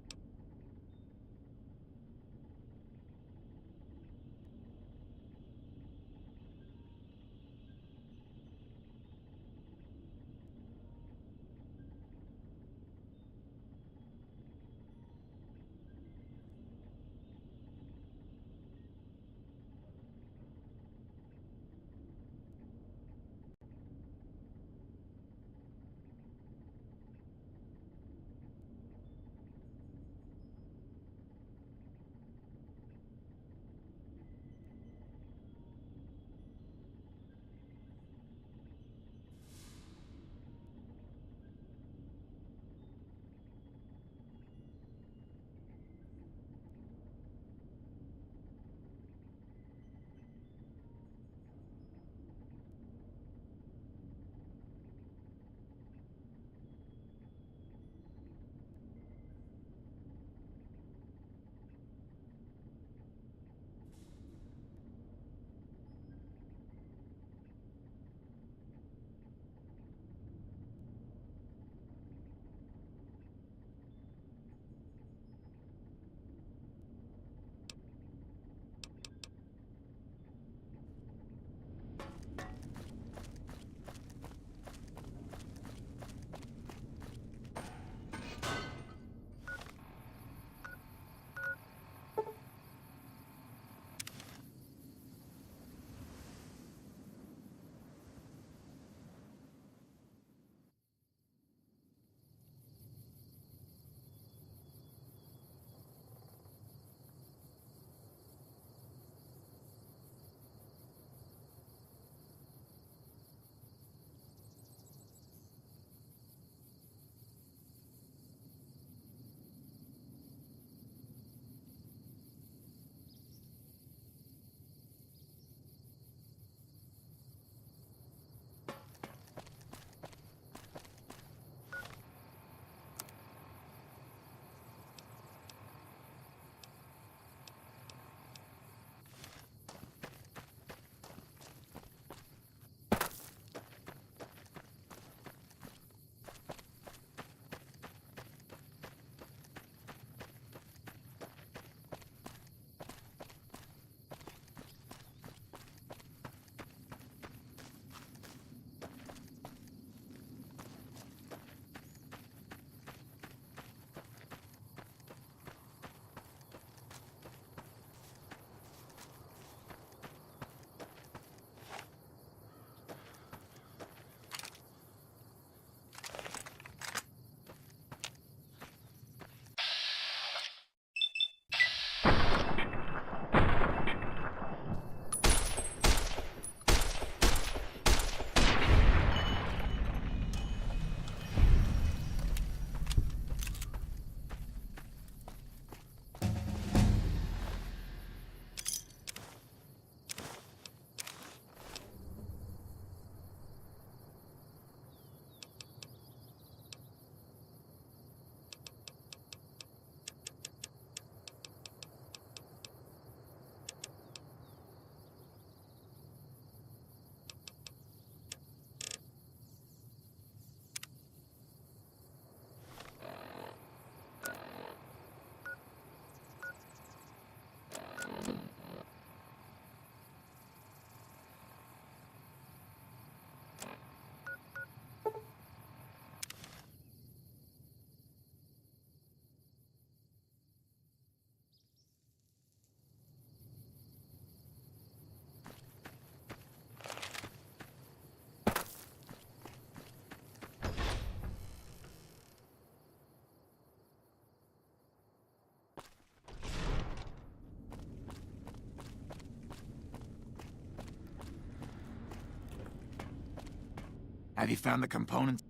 Speaker 5: Have you found the components?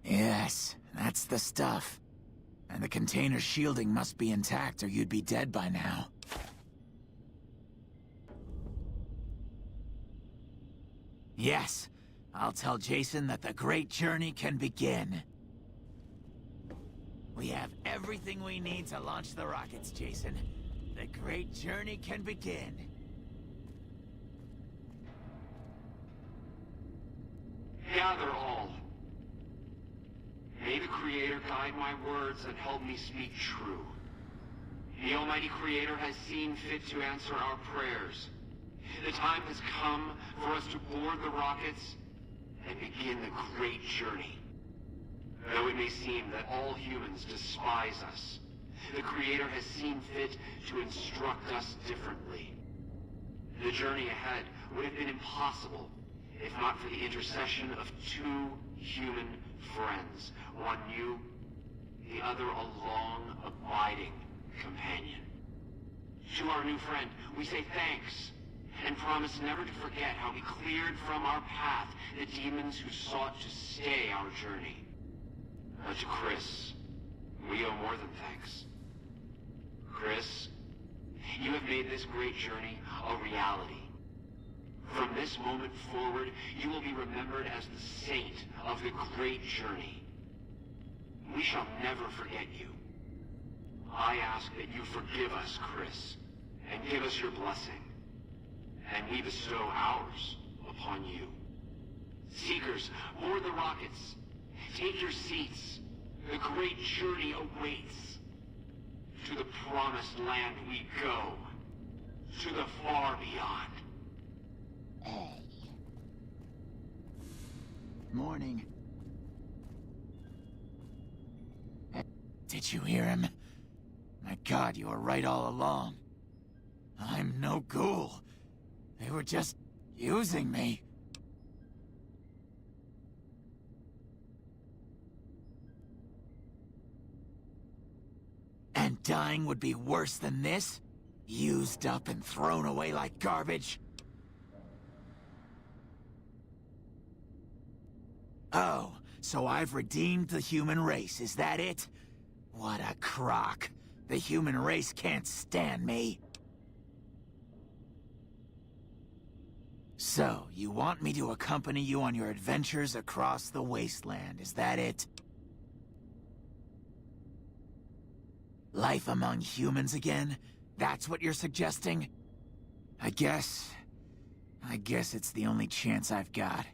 Speaker 5: Yes, that's the stuff. And the container's shielding must be intact or you'd be dead by now. Yes, I'll tell Jason that the great journey can begin. We have everything we need to launch the rockets, Jason. The great journey can begin.
Speaker 12: Gather all. May the Creator guide my words and help me speak true. The Almighty Creator has seen fit to answer our prayers. The time has come for us to board the rockets and begin the great journey. Though it may seem that all humans despise us, the Creator has seen fit to instruct us differently. The journey ahead would have been impossible if not for the intercession of two human friends, one new, the other a long, abiding companion. To our new friend, we say thanks, and promise never to forget how he cleared from our path the demons who sought to stay our journey. But to Chris, we owe more than thanks. Chris, you have made this great journey a reality. From this moment forward, you will be remembered as the saint of the great journey. We shall never forget you. I ask that you forgive us, Chris, and give us your blessing. And we bestow ours upon you. Seekers, board the rockets. Take your seats. The great journey awaits. To the promised land we go. To the far beyond.
Speaker 5: Morning. Did you hear him? My God, you were right all along. I'm no ghoul. They were just using me. And dying would be worse than this? Used up and thrown away like garbage? Oh, so I've redeemed the human race, is that it? What a crock. The human race can't stand me. So, you want me to accompany you on your adventures across the wasteland, is that it? Life among humans again? That's what you're suggesting? I guess it's the only chance I've got.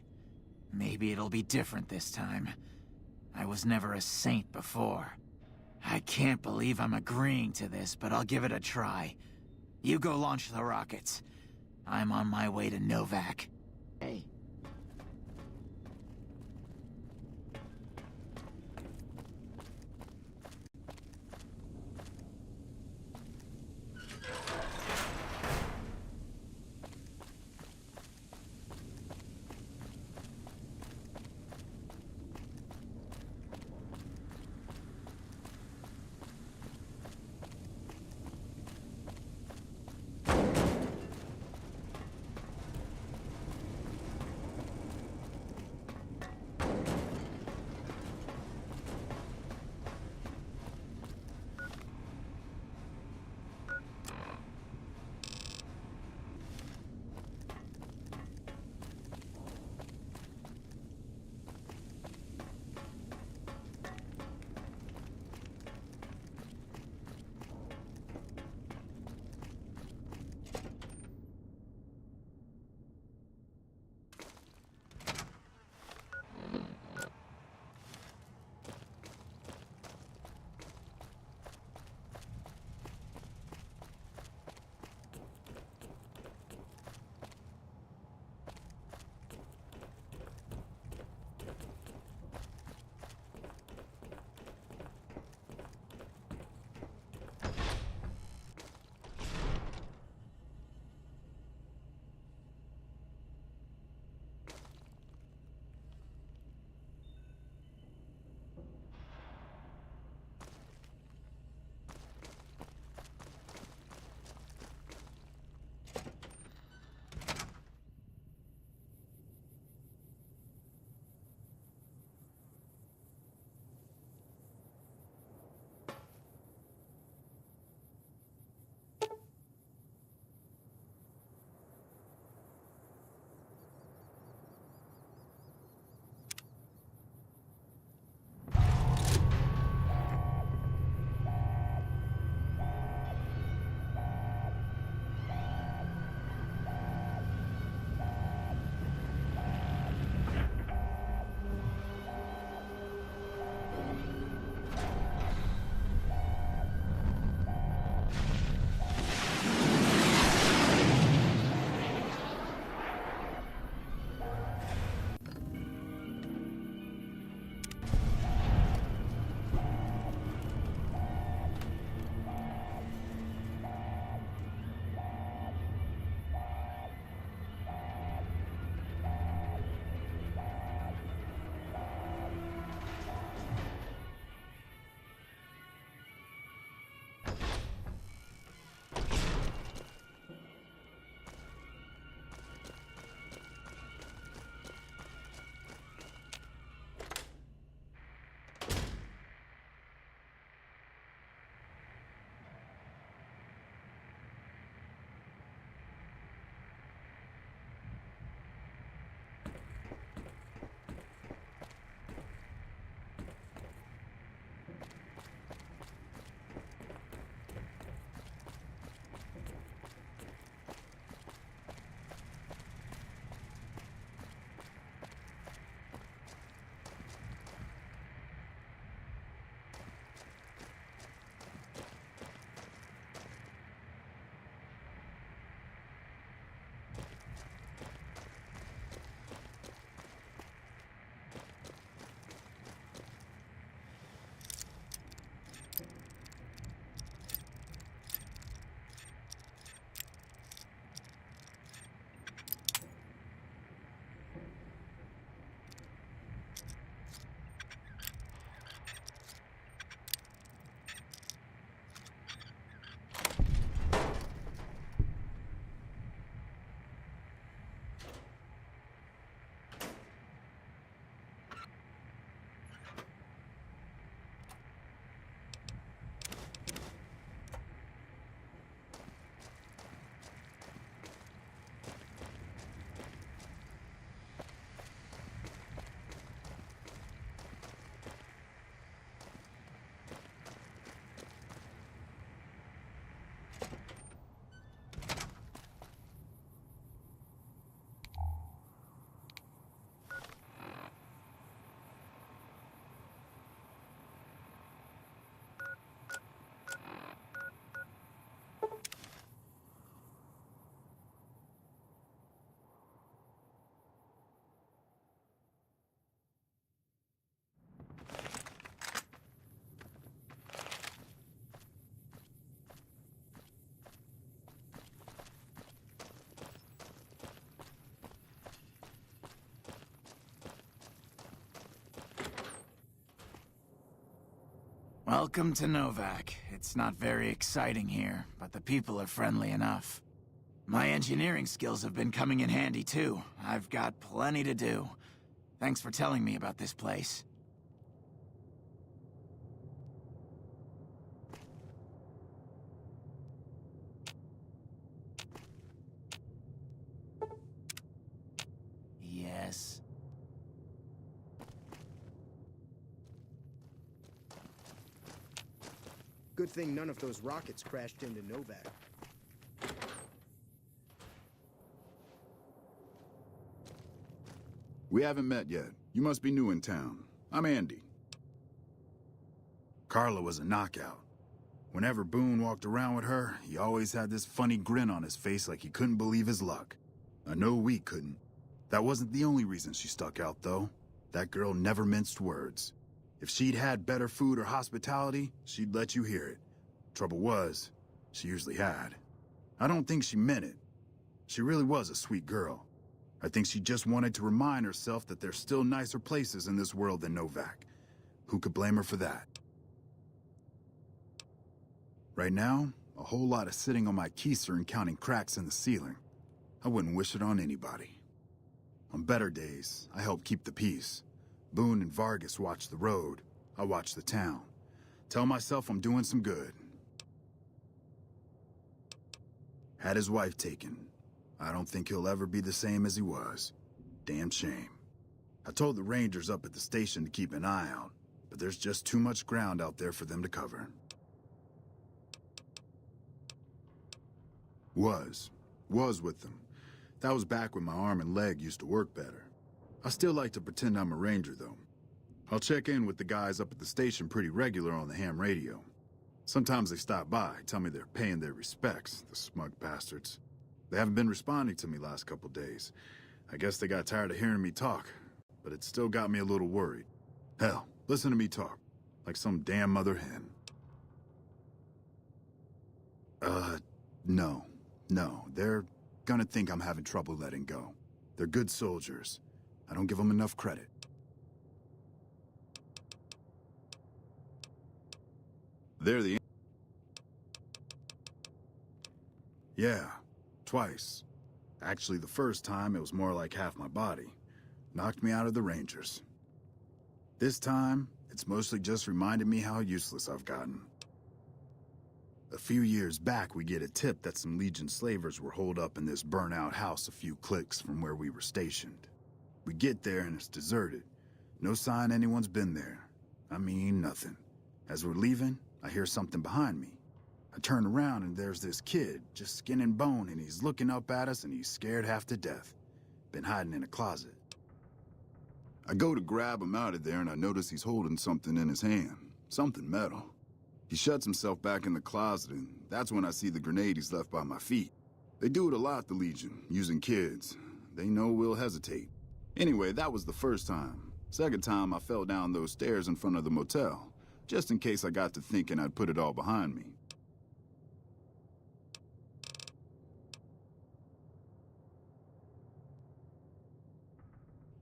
Speaker 5: Maybe it'll be different this time. I was never a saint before. I can't believe I'm agreeing to this, but I'll give it a try. You go launch the rockets. I'm on my way to Novak. Hey. Welcome to Novak. It's not very exciting here, but the people are friendly enough. My engineering skills have been coming in handy too. I've got plenty to do. Thanks for telling me about this place. Yes.
Speaker 9: Good thing none of those rockets crashed into Novak.
Speaker 19: We haven't met yet. You must be new in town. I'm Andy. Carla was a knockout. Whenever Boone walked around with her, he always had this funny grin on his face like he couldn't believe his luck. I know we couldn't. That wasn't the only reason she stuck out, though. That girl never minced words. If she'd had better food or hospitality, she'd let you hear it. Trouble was, she usually had. I don't think she meant it. She really was a sweet girl. I think she just wanted to remind herself that there's still nicer places in this world than Novak. Who could blame her for that? Right now, a whole lot of sitting on my keister and counting cracks in the ceiling. I wouldn't wish it on anybody. On better days, I help keep the peace. Boone and Vargas watch the road. I watch the town. Tell myself I'm doing some good. Had his wife taken. I don't think he'll ever be the same as he was. Damn shame. I told the Rangers up at the station to keep an eye out, but there's just too much ground out there for them to cover. Was with them. That was back when my arm and leg used to work better. I still like to pretend I'm a Ranger, though. I'll check in with the guys up at the station pretty regular on the ham radio. Sometimes they stop by, tell me they're paying their respects, the smug bastards. They haven't been responding to me last couple days. I guess they got tired of hearing me talk, but it still got me a little worried. Hell, listen to me talk, like some damn mother hen. No, they're gonna think I'm having trouble letting go. They're good soldiers. I don't give them enough credit. They're the... Yeah, twice. Actually, the first time, it was more like half my body. Knocked me out of the Rangers. This time, it's mostly just reminded me how useless I've gotten. A few years back, we get a tip that some Legion slavers were holed up in this burnt-out house a few clicks from where we were stationed. We get there and it's deserted. No sign anyone's been there. I mean, nothing. As we're leaving, I hear something behind me. I turn around and there's this kid, just skin and bone, and he's looking up at us and he's scared half to death. Been hiding in a closet. I go to grab him out of there and I notice he's holding something in his hand. Something metal. He shuts himself back in the closet, and that's when I see the grenade he's left by my feet. They do it a lot, the Legion, using kids. They know we'll hesitate. Anyway, that was the first time. Second time, I fell down those stairs in front of the motel, just in case I got to thinking I'd put it all behind me.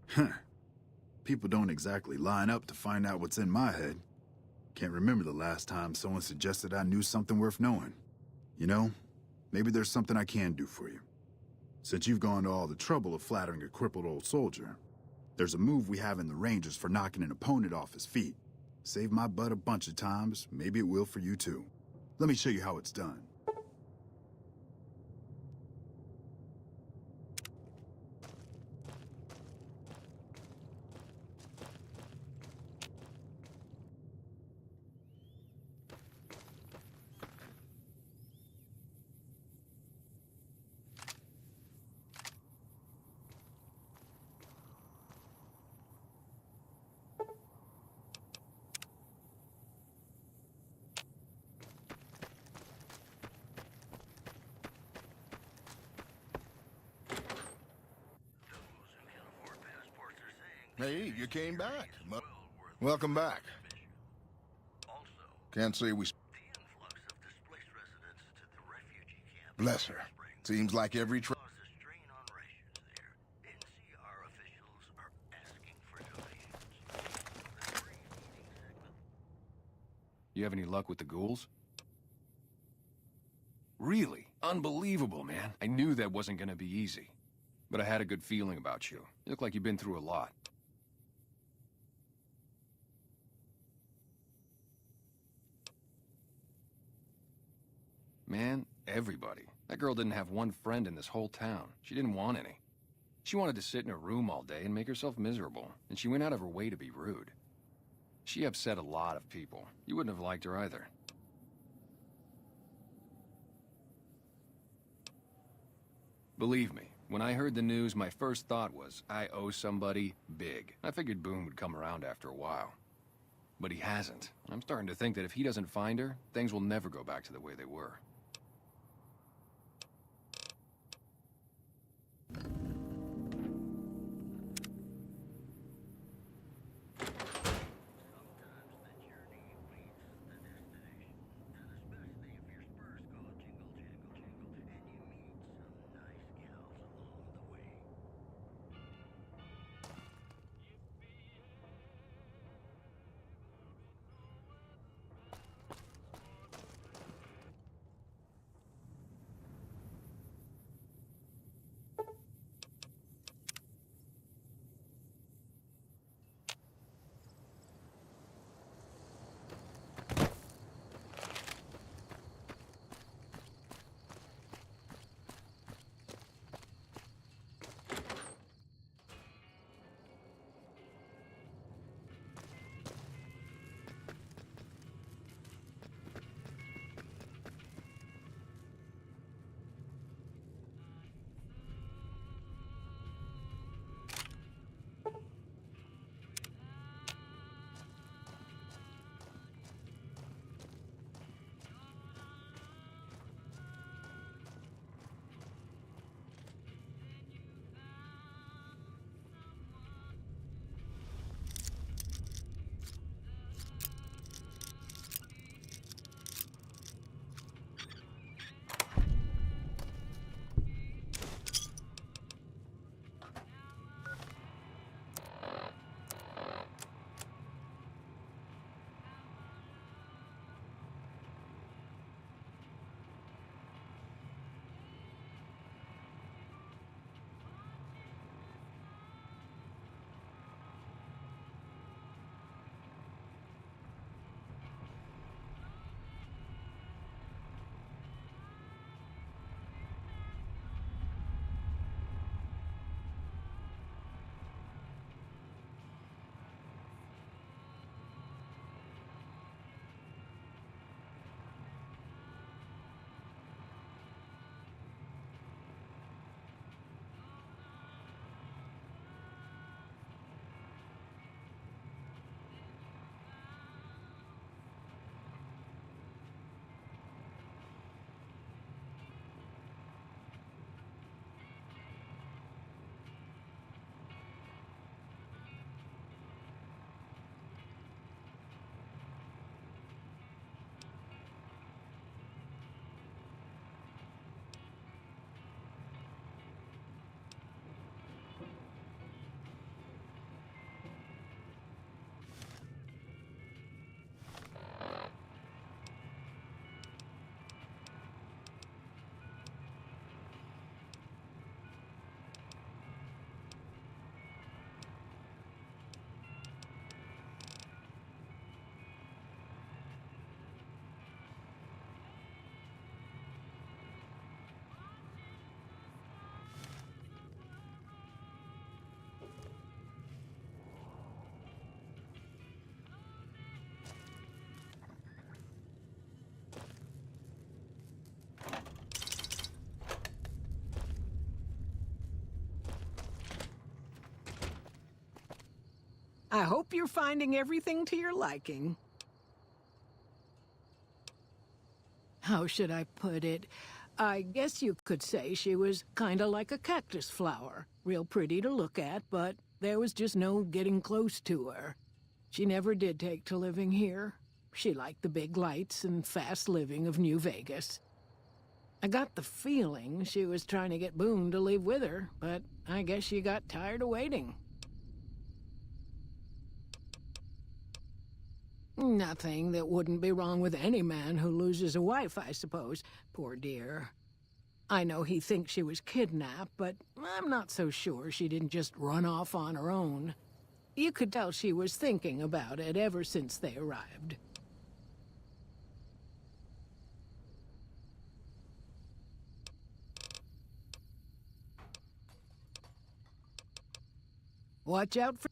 Speaker 19: Huh. People don't exactly line up to find out what's in my head. Can't remember the last time someone suggested I knew something worth knowing. You know, maybe there's something I can do for you. Since you've gone to all the trouble of flattering a crippled old soldier, there's a move we have in the Rangers for knocking an opponent off his feet. Saved my butt a bunch of times, maybe it will for you too. Let me show you how it's done.
Speaker 11: Hey, you came back. Welcome back. Can't say we... Bless her. Seems like every...
Speaker 8: You have any luck with the ghouls? Really? Unbelievable, man. I knew that wasn't gonna be easy. But I had a good feeling about you. You look like you've been through a lot. Man, everybody. That girl didn't have one friend in this whole town. She didn't want any. She wanted to sit in her room all day and make herself miserable, and she went out of her way to be rude. She upset a lot of people. You wouldn't have liked her either. Believe me, when I heard the news, my first thought was, I owe somebody big. I figured Boone would come around after a while. But he hasn't. I'm starting to think that if he doesn't find her, things will never go back to the way they were.
Speaker 7: I hope you're finding everything to your liking. How should I put it? I guess you could say she was kinda like a cactus flower. Real pretty to look at, but there was just no getting close to her. She never did take to living here. She liked the big lights and fast living of New Vegas. I got the feeling she was trying to get Boone to leave with her, but I guess she got tired of waiting. Nothing that wouldn't be wrong with any man who loses a wife, I suppose. Poor dear. I know he thinks she was kidnapped, but I'm not so sure she didn't just run off on her own. You could tell she was thinking about it ever since they arrived. Watch out for...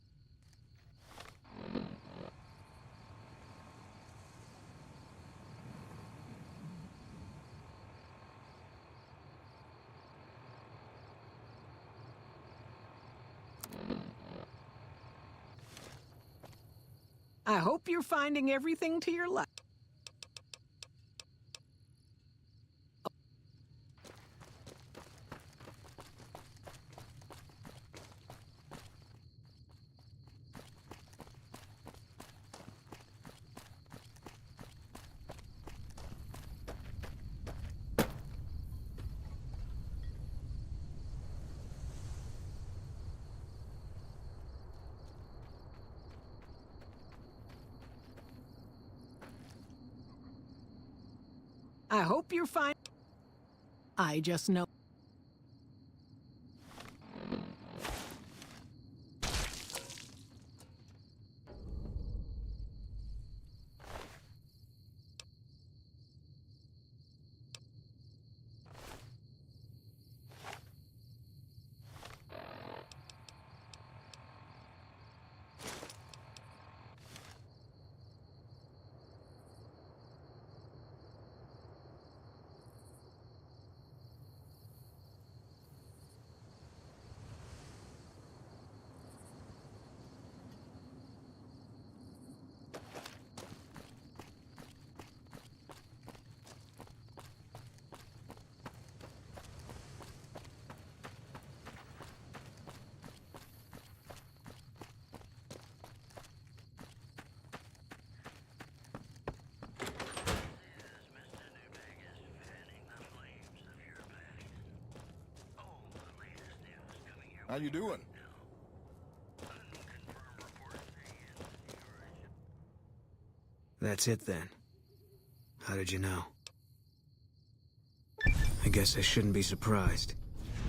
Speaker 7: I hope you're finding everything to your liking. I hope you're fine. I just know.
Speaker 11: How you doing?
Speaker 10: That's it then. How did you know? I guess I shouldn't be surprised.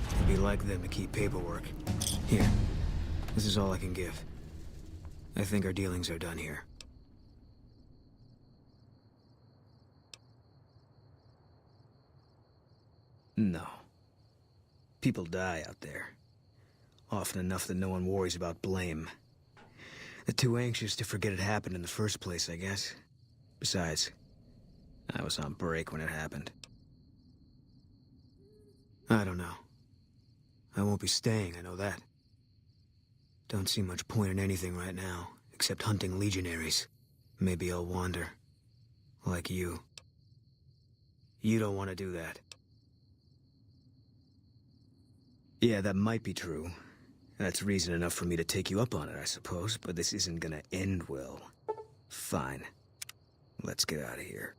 Speaker 10: It'd be like them to keep paperwork. Here. This is all I can give. I think our dealings are done here. No. People die out there. Often enough that no one worries about blame. They're too anxious to forget it happened in the first place, I guess. Besides, I was on break when it happened. I don't know. I won't be staying, I know that. Don't see much point in anything right now, except hunting legionaries. Maybe I'll wander. Like you. You don't want to do that. Yeah, that might be true. That's reason enough for me to take you up on it, I suppose, but this isn't gonna end well. Fine. Let's get out of here.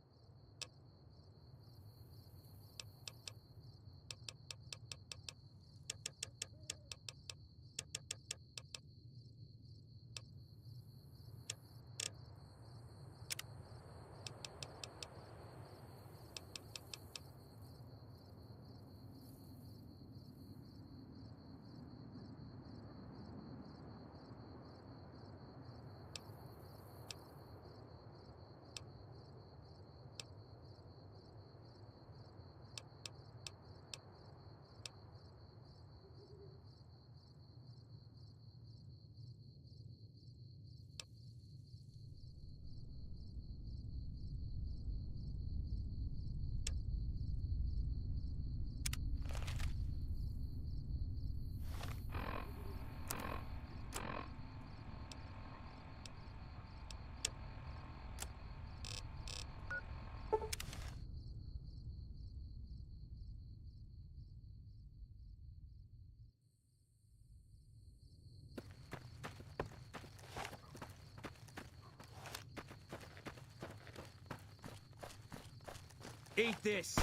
Speaker 17: Eat this!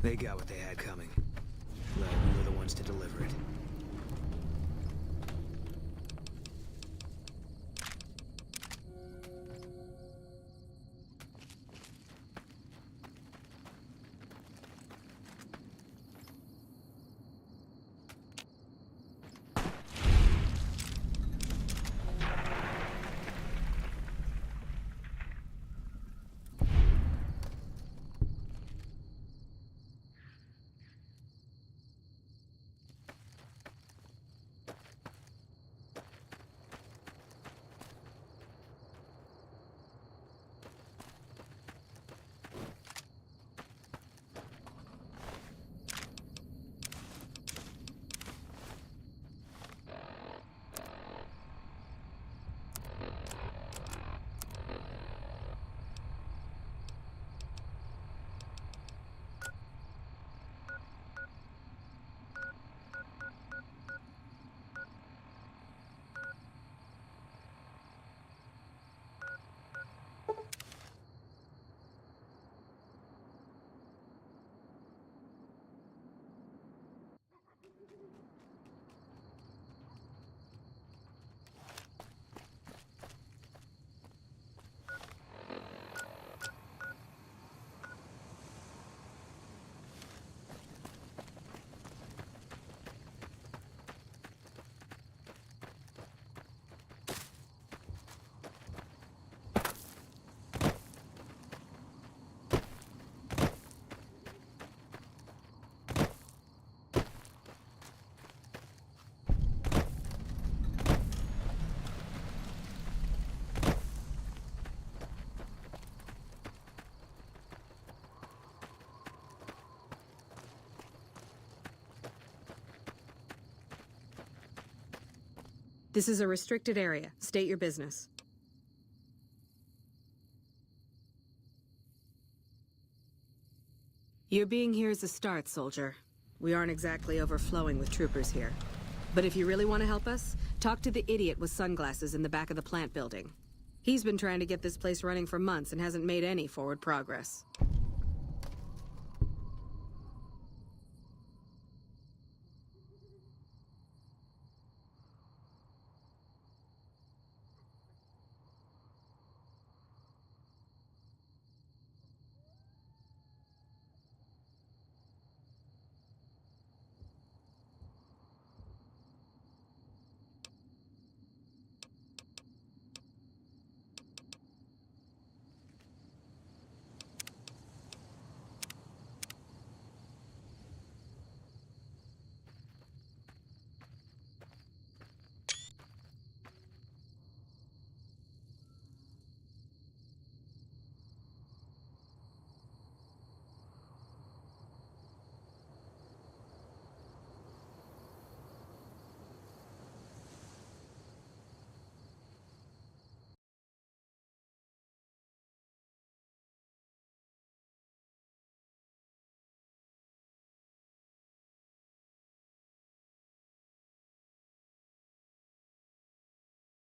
Speaker 10: They got what they had coming. Glad we were the ones to deliver it.
Speaker 16: This is a restricted area. State your business. Your being here is a start, soldier. We aren't exactly overflowing with troopers here. But if you really want to help us, talk to the idiot with sunglasses in the back of the plant building. He's been trying to get this place running for months and hasn't made any forward progress.